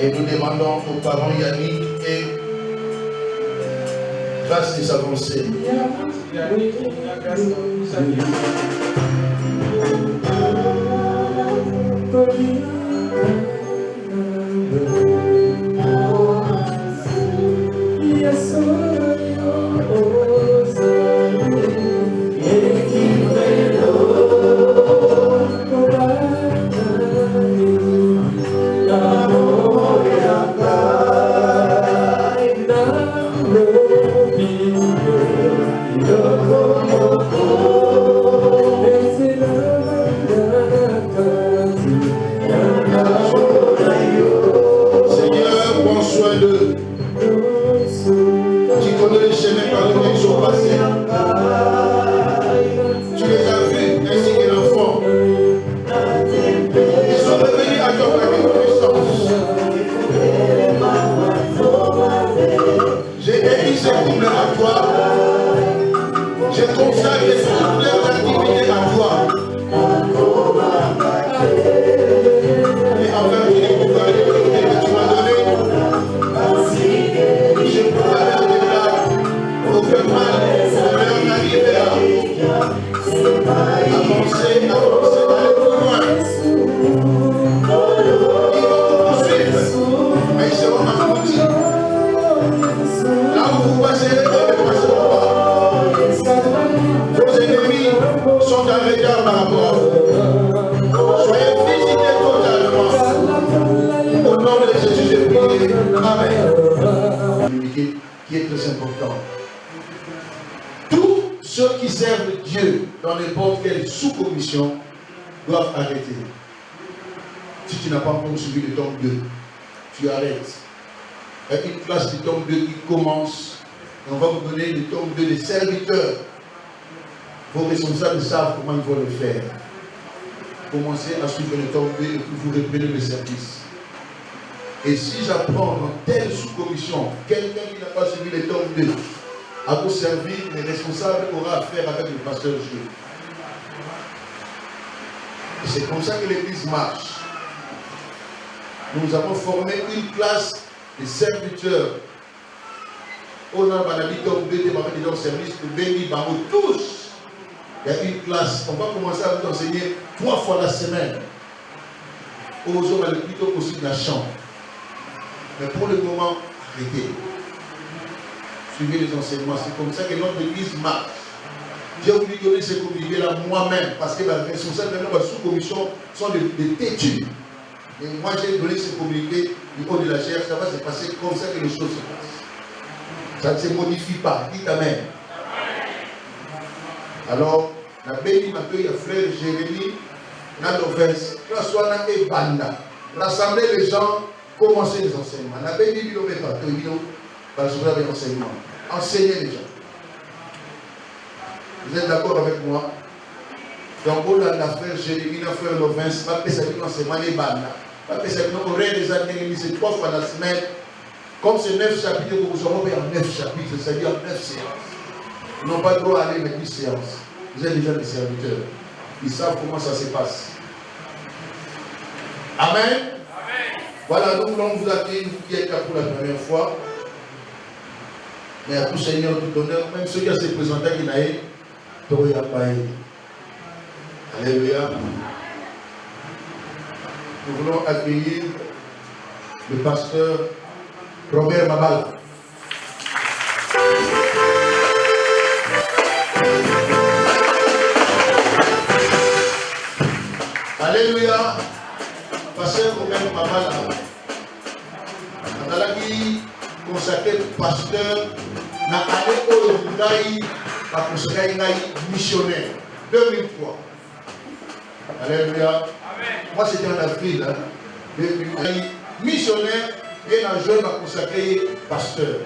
Et nous demandons aux parents Yannick et grâce des avancées. Qui est très important. Tous ceux qui servent Dieu dans n'importe quelle sous-commission doivent arrêter. Si tu n'as pas encore suivi le tome 2, tu arrêtes. Il y a une classe du tome 2 qui commence et on va vous donner le tome 2 des serviteurs. Vos responsables savent comment ils vont le faire. Commencez à suivre le tome 2 et puis vous reprenez le service. Et si j'apprends dans telle sous-commission, quelqu'un qui n'a pas suivi le tome 2, à vous servir, les responsables aura affaire avec le pasteur Dieu. Et c'est comme ça que l'église marche. Nous avons formé une classe de serviteurs. On a dit tome 2, démarrer dans le service, pour bénir tous. Il y a une classe. On va commencer à vous enseigner 3 fois la semaine. Aux hommes, le plus tôt possible la chambre. Mais pour le moment, arrêtez. Suivez les enseignements. C'est comme ça que notre église marche. J'ai voulu donner ces communiqués-là moi-même, parce que les responsables de la sous-commission sont des têtus. Et moi, j'ai donné ces communiqués du haut de la chair. Ça va se passer comme ça que les choses se passent. Ça ne se modifie pas. Dites Amen. Alors, la béni m'accueille à frère Jérémie, Nadoves, François et Banda. Rassembler les gens. Commencez les enseignements. La Bible dit pas enseignement. Enseignez les gens. Vous êtes d'accord avec moi? Donc, on a l'affaire Jérémie, l'affaire Lovens, pas que ça dit enseignement les bandes. Pas que ça dit on aurait des années, c'est 3 fois la semaine. Comme c'est 9 chapitres, vous aurez en 9 chapitres, c'est-à-dire 9 séances. Ils n'ont pas le droit d'aller mettre 10 séances. Vous êtes déjà des serviteurs. Ils savent comment ça se passe. Amen. Voilà, nous voulons vous accueillir qui est là pour la première fois. Mais à tout Seigneur, tout honneur, même ceux qui se présentent qui n'aient pas. Alléluia. Nous voulons accueillir le pasteur Robert Mabal. Alléluia. Pasteur Robert Mabal. On a qui consacré pasteur na année où il a consacré missionnaire 2003. Alléluia. Moi c'était en avril. Missionnaire et un jeune a consacré pasteur.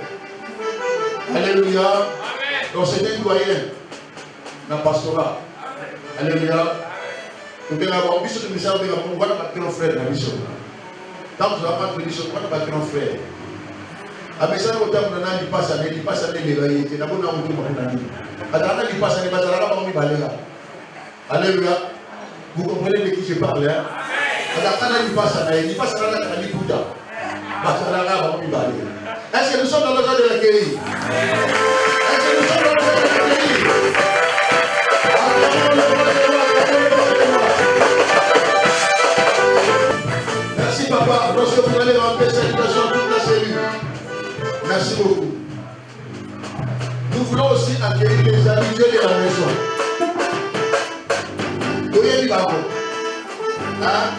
Alléluia. Donc c'est un doyen dans le pastorat. Alléluia. Vous devez avoir un mission de mission, vous devez avoir un frère dans la mission. Tant que vous n'avez pas de mission, vous n'avez pas un frère. Mais ça, vous avez un passe à il passe à l'éveillé. D'abord, on a un il passe à l'éveillé. Alléluia. Vous comprenez de qui je parle, hein? Est-ce que nous sommes dans le temps de l'accueil? Est-ce que nous sommes dans le temps de l'accueil? Merci papa, lorsque vous allez remplir cette situation toute la cellule. Merci beaucoup. Nous voulons aussi accueillir les habitués de la maison. Voyez les barreaux. Hein?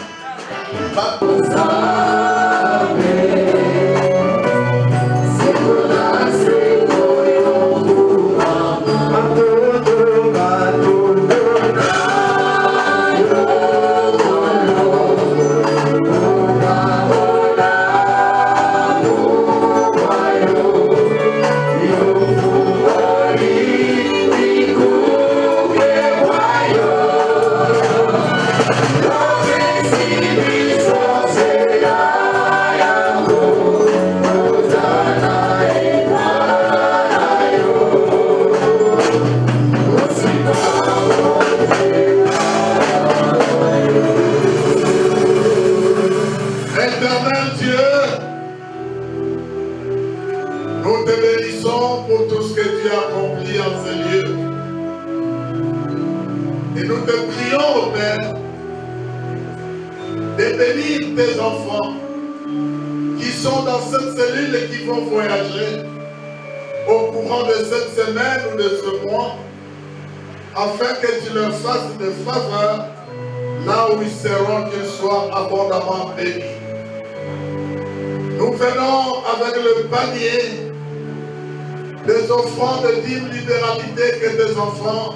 Tes enfants qui sont dans cette cellule et qui vont voyager au courant de cette semaine ou de ce mois, afin que tu leur fasses des faveurs là où ils seront, qu'ils soient abondamment bénis. Nous venons avec le panier des offrandes de dîmes libéralité que tes enfants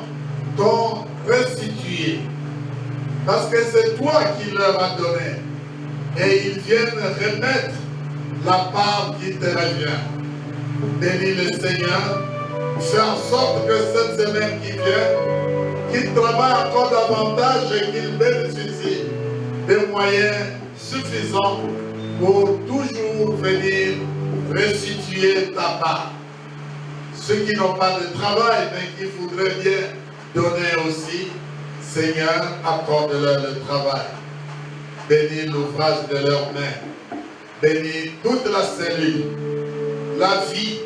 t'ont restitué. Parce que c'est toi qui leur as donné. Et ils viennent remettre la part qui te revient. Bénis le Seigneur. Fais en sorte que cette semaine qui vient, qu'il travaille encore davantage et qu'il bénéficie des moyens suffisants pour toujours venir restituer ta part. Ceux qui n'ont pas de travail, mais qui voudraient bien donner aussi, Seigneur, accorde-leur le travail. Bénis l'ouvrage de leurs mains. Bénis toute la cellule, la vie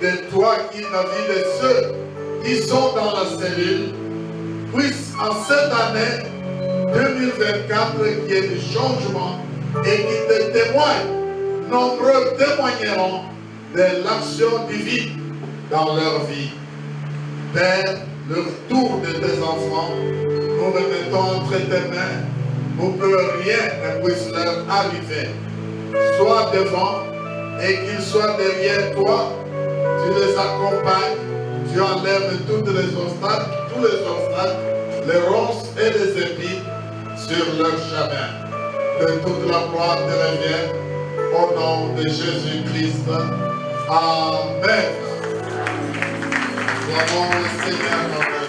de toi qui la vie de ceux qui sont dans la cellule, puisse en cette année 2024 qu'il y ait du changement et qui te témoignent. Nombreux témoigneront de l'action divine dans leur vie. Père, le retour de tes enfants, nous remettons entre tes mains pour que rien ne puisse leur arriver. Sois devant et qu'ils soient derrière toi. Tu les accompagnes, tu enlèves tous les obstacles, les ronces et les épines sur leur chemin. Que toute la gloire te revienne au nom de Jésus-Christ. Amen. Gloire au Seigneur.